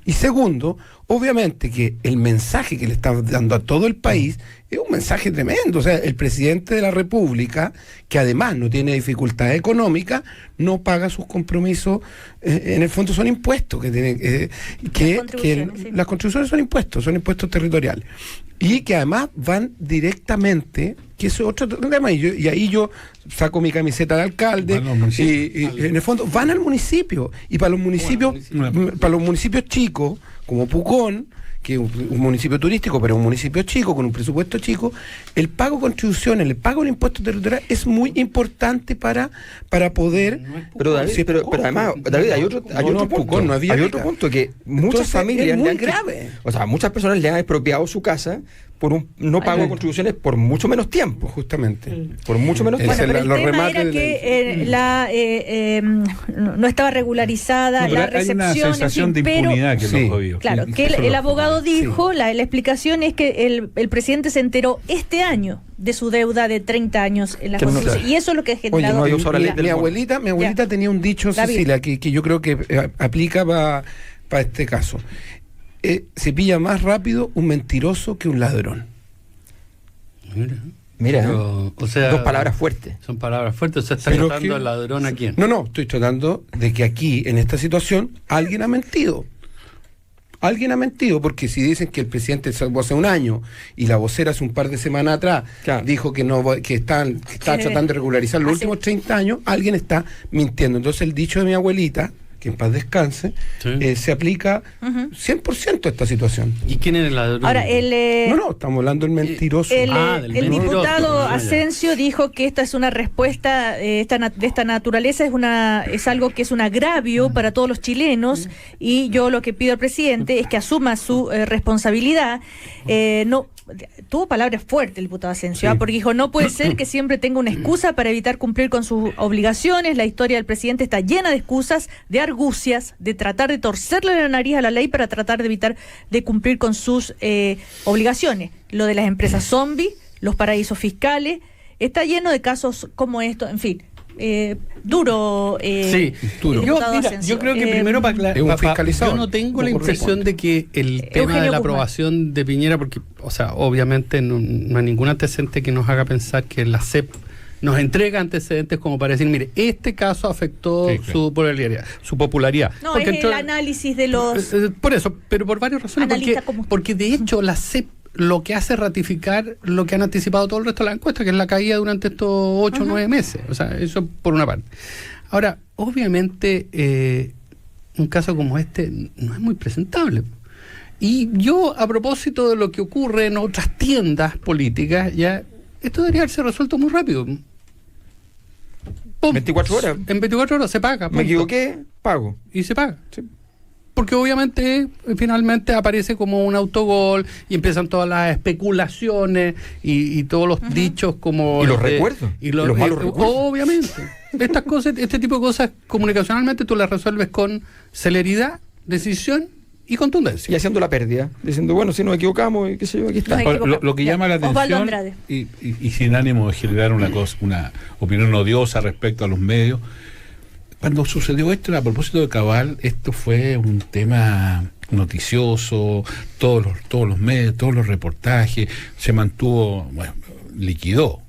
Y segundo, obviamente que el mensaje que le está dando a todo el país es un mensaje tremendo. O sea, el presidente de la República, que además no tiene dificultades económicas, no paga sus compromisos. En el fondo son impuestos que tiene las contribuciones son impuestos territoriales. Y que además van directamente, que eso es otro tema, y ahí yo saco mi camiseta de alcalde, y en el fondo van al municipio, y para los municipios chicos, como Pucón, que es un municipio turístico, pero un municipio chico, con un presupuesto chico, el pago de contribuciones, el pago del impuesto territorial es muy importante para poder... Pero David, pero además, David, hay otro punto, que muchas familias muchas personas le han expropiado su casa por un no pago de contribuciones por mucho menos tiempo. Justamente. Por mucho menos tiempo. Bueno, pero el tema era que no estaba regularizada la recepción. Hay una sensación de impunidad que los jodidos. Claro, que el abogado dijo, la explicación es que el presidente se enteró este año de su deuda de 30 años en la Constitución. Y eso es lo que ha generado... Mi abuelita tenía un dicho, Cecilia, que yo creo que aplica para este caso. Se pilla más rápido un mentiroso que un ladrón. Mira, pero, o sea, dos palabras fuertes. Son palabras fuertes. O sea, ¿está tratando al ladrón a quién? No, estoy tratando de que aquí, en esta situación, alguien ha mentido. Alguien ha mentido, porque si dicen que el presidente salvó hace un año y la vocera hace un par de semanas atrás dijo que está tratando de regularizar los últimos 30 años, alguien está mintiendo. Entonces el dicho de mi abuelita, que en paz descanse, se aplica 100% a esta situación. ¿Y quién es el ladrón? Ahora, estamos hablando del mentiroso. El diputado Asensio dijo que esta es una respuesta de esta naturaleza, es algo que es un agravio para todos los chilenos, y yo lo que pido al presidente es que asuma su responsabilidad. Tuvo palabras fuertes el diputado Asensio, porque dijo, no puede ser que siempre tenga una excusa para evitar cumplir con sus obligaciones. La historia del presidente está llena de excusas, de argucias, de tratar de torcerle la nariz a la ley para tratar de evitar de cumplir con sus obligaciones. Lo de las empresas zombie, los paraísos fiscales, está lleno de casos como esto, en fin. Duro. Yo creo que primero yo no tengo la impresión de que el tema de la aprobación de Piñera, porque, o sea, obviamente no hay ningún antecedente que nos haga pensar que la CEP nos entrega antecedentes como para decir, mire, este caso afectó su popularidad. No, porque es el análisis de los... por eso, pero por varias razones. Porque de hecho la CEP lo que hace ratificar lo que han anticipado todo el resto de la encuesta, que es la caída durante estos 8 o 9 meses. O sea, eso por una parte. Ahora, obviamente, un caso como este no es muy presentable. Y yo, a propósito de lo que ocurre en otras tiendas políticas, esto debería haberse resuelto muy rápido. ¡Pum! 24 horas. En 24 horas se paga. Me equivoqué, pago. Y se paga. Sí. Porque obviamente finalmente aparece como un autogol y empiezan todas las especulaciones y todos los dichos como... Y los recuerdos. Y los malos recuerdos. Obviamente. Estas cosas, este tipo de cosas comunicacionalmente tú las resuelves con celeridad, decisión y contundencia. Y haciendo la pérdida, diciendo, bueno, si nos equivocamos, qué sé yo, aquí está. Lo que llama la atención, y sin ánimo de generar una opinión odiosa respecto a los medios, cuando sucedió esto, a propósito de Cabal, esto fue un tema noticioso, todos los medios, todos los reportajes, se mantuvo, liquidó,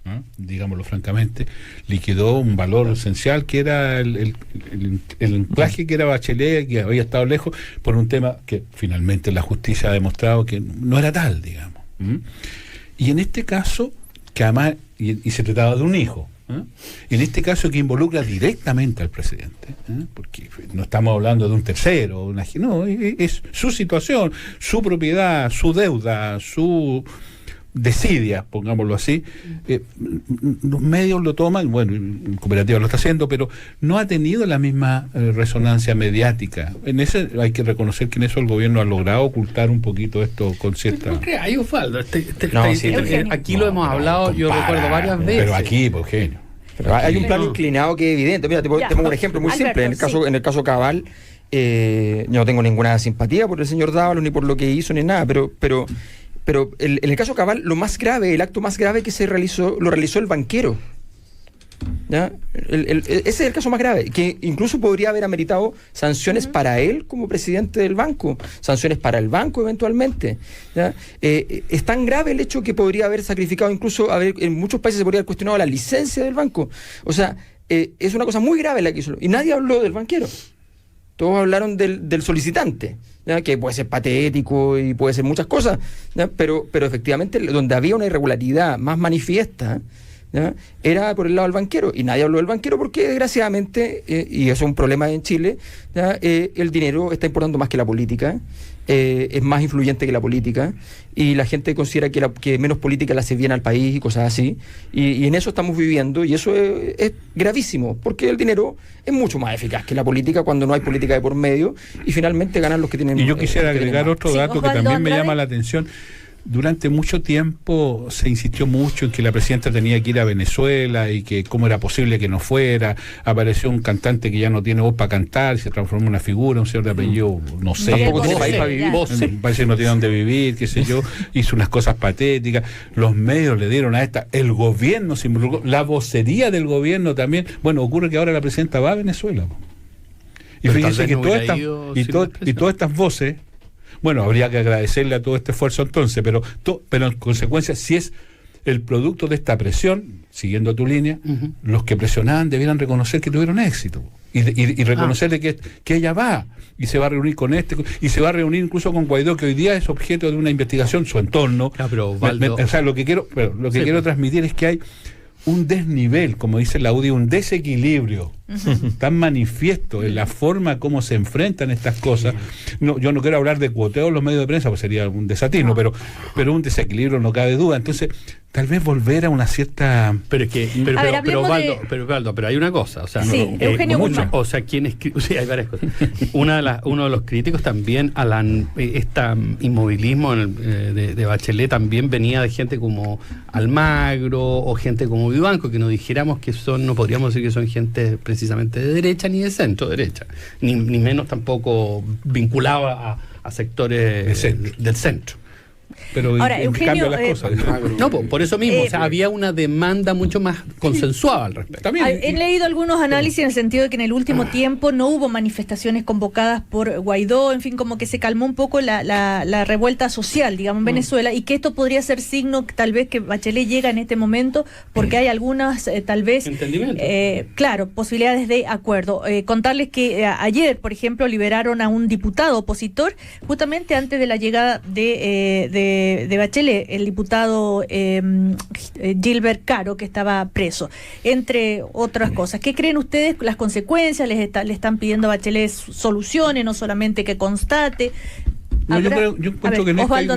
¿no? Digámoslo francamente, liquidó un valor esencial que era el anclaje que era Bachelet, que había estado lejos, por un tema que finalmente la justicia ha demostrado que no era tal, digamos. Y en este caso, que además, y se trataba de un hijo, en este caso que involucra directamente al presidente, porque no estamos hablando de un tercero, es su situación, su propiedad, su deuda, su desidia, pongámoslo así. Los medios lo toman, bueno, Cooperativa lo está haciendo, pero no ha tenido la misma resonancia mediática. En ese hay que reconocer que en eso el gobierno ha logrado ocultar un poquito esto con cierta... No creas, Osvaldo, aquí lo hemos hablado, yo recuerdo varias veces. Pero aquí, por genio. Pero hay un plano inclinado que es evidente. Mira, te pongo un ejemplo muy simple. En el caso Cabal, yo no tengo ninguna simpatía por el señor Dávalos, ni por lo que hizo, ni nada, pero en el caso Cabal, lo más grave, el acto más grave que lo realizó el banquero. ¿Ya? Ese es el caso más grave, que incluso podría haber ameritado sanciones para él como presidente del banco, sanciones para el banco eventualmente. ¿Ya? Es tan grave el hecho que podría haber sacrificado, incluso en muchos países se podría haber cuestionado la licencia del banco. O sea, es una cosa muy grave la que hizo. Y nadie habló del banquero. Todos hablaron del solicitante, ¿ya? Que puede ser patético y puede ser muchas cosas, ¿ya? Pero efectivamente donde había una irregularidad más manifiesta, ¿ya? Era por el lado del banquero, y nadie habló del banquero porque desgraciadamente, y eso es un problema en Chile, ¿ya? El dinero está importando más que la política, es más influyente que la política, y la gente considera que menos política le hace bien al país y cosas así, y en eso estamos viviendo, y eso es gravísimo, porque el dinero es mucho más eficaz que la política cuando no hay política de por medio, y finalmente ganan los que tienen. Y yo quisiera agregar otro dato que Osvaldo también me Andrade. llama la atención. Durante mucho tiempo se insistió mucho en que la presidenta tenía que ir a Venezuela y que cómo era posible que no fuera. Apareció un cantante que ya no tiene voz para cantar, se transformó en una figura, un señor de apellido, no sé, Tampoco tiene país para vivir. parece que no tiene dónde vivir, qué sé yo, hizo unas cosas patéticas. Los medios le dieron a esta, el gobierno se involucró, la vocería del gobierno también. Bueno, ocurre que ahora la presidenta va a Venezuela. Y Pero fíjense tal vez que no hubiera ido sin la presión. todas estas voces, bueno, habría que agradecerle a todo este esfuerzo entonces, pero en consecuencia, si es el producto de esta presión, siguiendo tu línea, los que presionaban debieran reconocer que tuvieron éxito y reconocerle que ella va y se va a reunir con y se va a reunir incluso con Guaidó, que hoy día es objeto de una investigación, su entorno. Pero, Osvaldo, O sea, lo que quiero transmitir es que hay un desnivel, como dice la UDI, un desequilibrio tan manifiesto en la forma como se enfrentan estas cosas. No, yo no quiero hablar de cuoteo en los medios de prensa, pues sería un desatino, pero un desequilibrio no cabe duda. Entonces, tal vez volver a una cierta... Pero es que, Osvaldo, pero hay una cosa, o sea, Sí, Eugenio Guzmán. o sea, quien escribe, sí, hay varias cosas. Uno de los críticos también al inmovilismo de Bachelet también venía de gente como Almagro o gente como Vivanco, que no dijéramos que no podríamos decir que son gente precisamente de derecha ni de centro derecha, ni menos tampoco vinculado a sectores del centro. Pero Ahora, Eugenio, cambia las cosas. No, por eso mismo, o sea, había una demanda mucho más consensuada al respecto. También, He leído algunos análisis en el sentido de que en el último tiempo no hubo manifestaciones convocadas por Guaidó, en fin, como que se calmó un poco la revuelta social, digamos, en Venezuela, y que esto podría ser signo tal vez que Bachelet llega en este momento porque hay algunas, tal vez, claro, posibilidades de acuerdo. Contarles que ayer, por ejemplo, liberaron a un diputado opositor justamente antes de la llegada de Bachelet, el diputado Gilbert Caro, que estaba preso, entre otras cosas. ¿Qué creen ustedes las consecuencias? Le están pidiendo a Bachelet soluciones, no solamente que constate. No, yo encuentro que en esto hay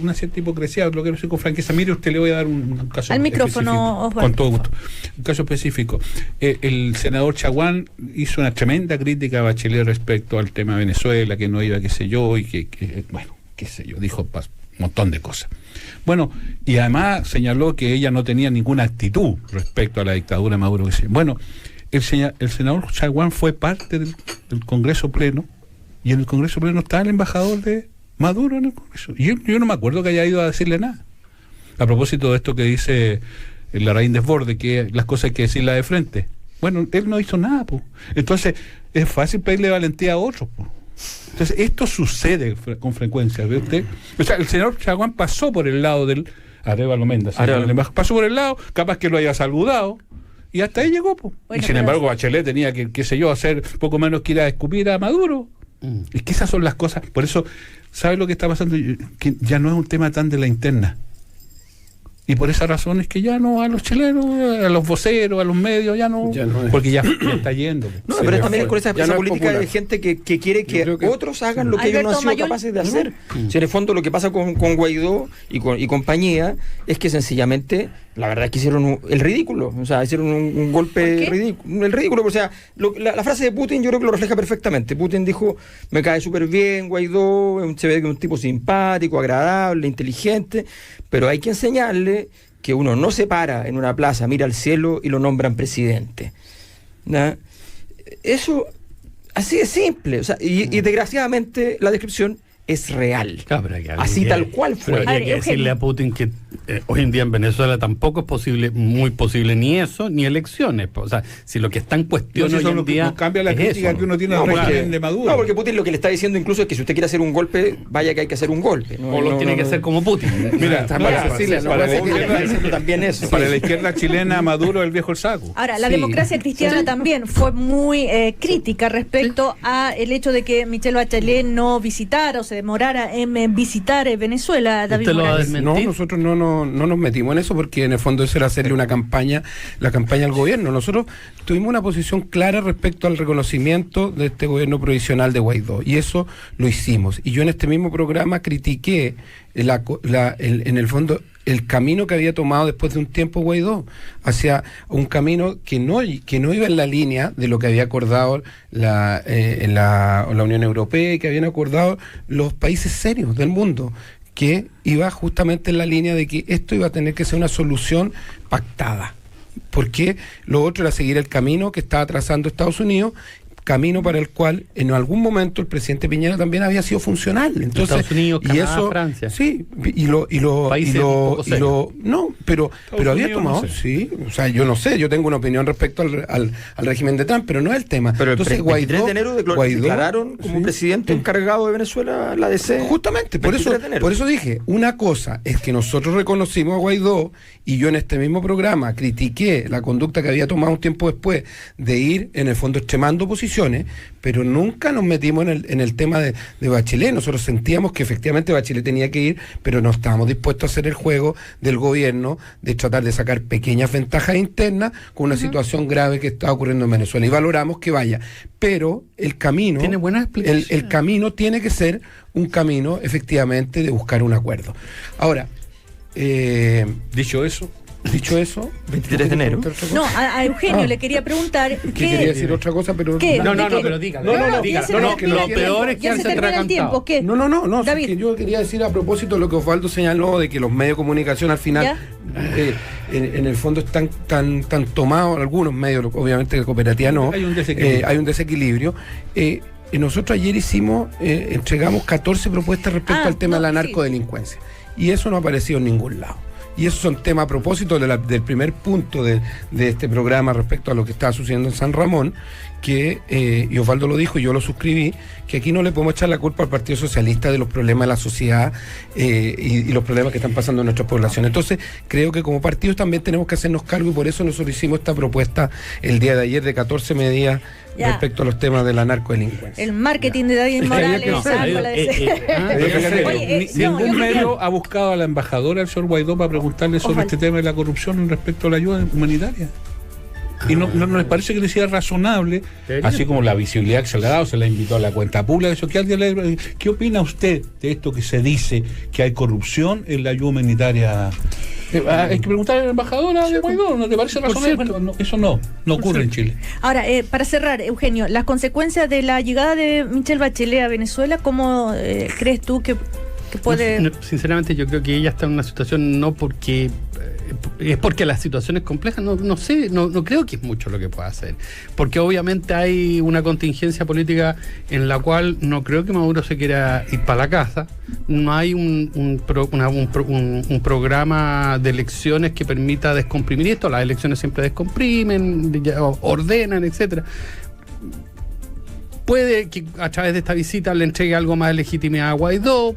una cierta hipocresía, lo que no sé con franqueza. Mire, usted le voy a dar un caso al micrófono, específico, Osvaldo. con todo gusto. Un caso específico. El senador Chaguán hizo una tremenda crítica a Bachelet respecto al tema de Venezuela, que no iba, qué sé yo, y que bueno, qué sé yo, dijo un montón de cosas. Bueno, y además señaló que ella no tenía ninguna actitud respecto a la dictadura de Maduro. Bueno, el senador Chaguán fue parte del Congreso Pleno, y en el Congreso Pleno está el embajador de Maduro en el Congreso. Y yo no me acuerdo que haya ido a decirle nada. A propósito de esto que dice Larraín Desborde, que las cosas hay que decirlas de frente. Bueno, él no hizo nada, pues. Entonces, es fácil pedirle valentía a otros, pues. Entonces, esto sucede con frecuencia, ¿ve usted? O sea, el señor Chaguán pasó por el lado del Arévalo Méndez, pasó por el lado, capaz que lo haya saludado, y hasta ahí llegó, pues. Bueno, y sin embargo, Bachelet tenía que, qué sé yo, hacer poco menos que ir a escupir a Maduro. Es que esas son las cosas. Por eso, ¿sabe lo que está pasando? Que ya no es un tema tan de la interna. Y por esa razón es que ya no, a los chilenos, a los voceros, a los medios, ya no porque ya está yendo. No, pero también es con esa política de gente que quiere que otros hagan lo que ellos no han sido capaces de hacer. Si en el fondo lo que pasa con Guaidó y compañía es que sencillamente, la verdad es que hicieron el ridículo, o sea, hicieron un golpe ridículo. El ridículo, o sea, la frase de Putin yo creo que lo refleja perfectamente. Putin dijo, me cae súper bien Guaidó, se ve que es un tipo simpático, agradable, inteligente, pero hay que enseñarle que uno no se para en una plaza, mira al cielo y lo nombran presidente. ¿No? Eso, así es simple. O sea, y desgraciadamente la descripción es real. Claro, así tal cual fue. Pero habría que decirle a Putin que hoy en día en Venezuela tampoco es posible, muy posible ni eso, ni elecciones. O sea, si lo que está en cuestión hoy en día no cambia la es crítica eso, que uno tiene No, al porque- régimen de Maduro. No, porque Putin lo que le está diciendo incluso es que si usted quiere hacer un golpe, vaya que hay que hacer un golpe. o lo tiene que hacer como Putin. Mira, Está para- mal, Cecilia, para no, la Cecilia, izquierda- está diciendo también eso. para la izquierda chilena, Maduro es el viejo el saco. Ahora, la Sí. democracia cristiana también fue muy crítica respecto a el hecho de que Michelle Bachelet no visitara o se demorara en visitar Venezuela. David ¿Usted lo va a Morales. desmentir? No, nosotros no nos metimos en eso porque en el fondo eso era hacerle una campaña, la campaña al gobierno. Nosotros tuvimos una posición clara respecto al reconocimiento de este gobierno provisional de Guaidó y eso lo hicimos. Y yo en este mismo programa critiqué en el fondo el camino que había tomado después de un tiempo Guaidó, hacia un camino que no iba en la línea de lo que había acordado la Unión Europea y que habían acordado los países serios del mundo, que iba justamente en la línea de que esto iba a tener que ser una solución pactada. Porque lo otro era seguir el camino que estaba trazando Estados Unidos, camino para el cual en algún momento el presidente Piñera también había sido funcional. Entonces, Estados Unidos, Canadá, Francia. Sí, no, pero había Unidos, tomado, no sé. sí, o sea, yo no sé, yo tengo una opinión respecto al régimen de Trump, pero no es el tema. Pero el Entonces, 23 de enero Guaidó- declararon como sí. presidente encargado de Venezuela la DC. Justamente, por 23 de enero. eso dije, una cosa es que nosotros reconocimos a Guaidó y yo en este mismo programa critiqué la conducta que había tomado un tiempo después de ir en el fondo extremando posiciones, pero nunca nos metimos en el tema de Bachelet. Nosotros sentíamos que efectivamente Bachelet tenía que ir, pero no estábamos dispuestos a hacer el juego del gobierno de tratar de sacar pequeñas ventajas internas con una situación grave que está ocurriendo en Venezuela y valoramos que vaya, pero el camino Tiene buena explicación. el camino tiene que ser un camino efectivamente de buscar un acuerdo. Ahora, Dicho eso, dicho eso, 23 de enero. No, a Eugenio Ah. le quería preguntar que quería decir otra cosa, pero ¿Qué? No, ¿De qué? pero dígalo. No, ya se No, termina lo el tiempo, peor es que ya han se termina el atragantado. tiempo. ¿Qué? No, David. es que yo quería decir a propósito de lo que Osvaldo señaló, de que los medios de comunicación al final, ¿Ya? en el fondo están tan tomados, algunos medios, obviamente de cooperativa no, Hay un desequilibrio. hay un desequilibrio. Nosotros ayer entregamos 14 propuestas respecto al tema de la sí. narcodelincuencia, y eso no apareció en ningún lado. Y esos son temas a propósito del primer punto de este programa respecto a lo que está sucediendo en San Ramón, que, y Osvaldo lo dijo y yo lo suscribí, que aquí no le podemos echar la culpa al Partido Socialista de los problemas de la sociedad y los problemas que están pasando en nuestra población. Entonces, creo que como partidos también tenemos que hacernos cargo y por eso nosotros hicimos esta propuesta el día de ayer de 14 medidas Ya. respecto a los temas de la narcodelincuencia. El marketing de David Morales. que hacer. con la DC. Oye, no, yo ningún creo que- medio ha buscado a la embajadora, al señor Guaidó, para preguntarle sobre Ojalá. este tema de la corrupción respecto a la ayuda humanitaria. Y no les parece que le sea razonable, así como la visibilidad que se le ha dado, se le invitó a la cuenta pública, eso, ¿qué opina usted de esto que se dice que hay corrupción en la ayuda humanitaria? Hay que preguntarle a la embajadora de Guaidó, ¿no te parece razonable? Bueno, no, eso no ocurre en Chile. Ahora, para cerrar, Eugenio, las consecuencias de la llegada de Michelle Bachelet a Venezuela, ¿cómo crees tú que puede...? No, sinceramente yo creo que ella está en una situación no porque es porque la situación es compleja, no sé, no creo que es mucho lo que pueda hacer, porque obviamente hay una contingencia política en la cual no creo que Maduro se quiera ir para la casa, no hay un programa de elecciones que permita descomprimir esto, las elecciones siempre descomprimen, ordenan, etcétera. Puede que a través de esta visita le entregue algo más de legitimidad a Guaidó.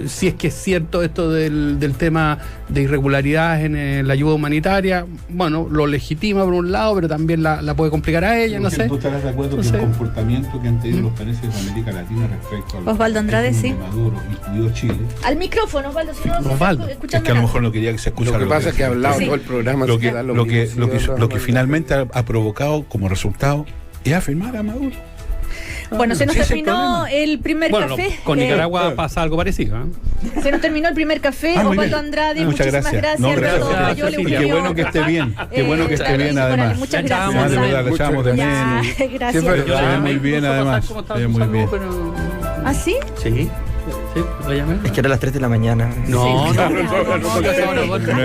Si es que es cierto esto del tema de irregularidades en la ayuda humanitaria, bueno, lo legitima por un lado, pero también la puede complicar a ella, no sé. ¿Tú estarás de acuerdo No que sé. el comportamiento que han tenido los países de América Latina respecto al Osvaldo Andrade, régimen sí. de Maduro, incluido Chile? Al micrófono, Osvaldo, si no, Osvaldo. se está Es escuchando que a lo nada. mejor no quería que se escuchara. Lo que pasa es que ha hablado Sí. todo el programa. Lo así que, da lo que, mismo, lo que, sí, de lo todas que maneras. finalmente ha provocado como resultado es afirmar a Maduro. Bueno, se nos Sí, ese es el terminó problema. el primer Bueno, café. con Nicaragua pasa algo parecido, ¿eh? Se nos terminó el primer café. Muy Osvaldo bien. Andrade, Muchas muchísimas gracias. No, Renato gracias. Loyola, Sí, Y qué Eugenio. bueno que esté bien. Qué bueno que esté David bien, Morales, además. muchas Ya gracias. estábamos De verdad, le echamos de Ya, menos. gracias. Siempre- Se ve muy bien, además. Se ve muy bien. ¿Ah, sí? Sí, lo llamé. Es que era las 3 de la mañana. No, Sí, no, no, no, no, no, no, no, no, no.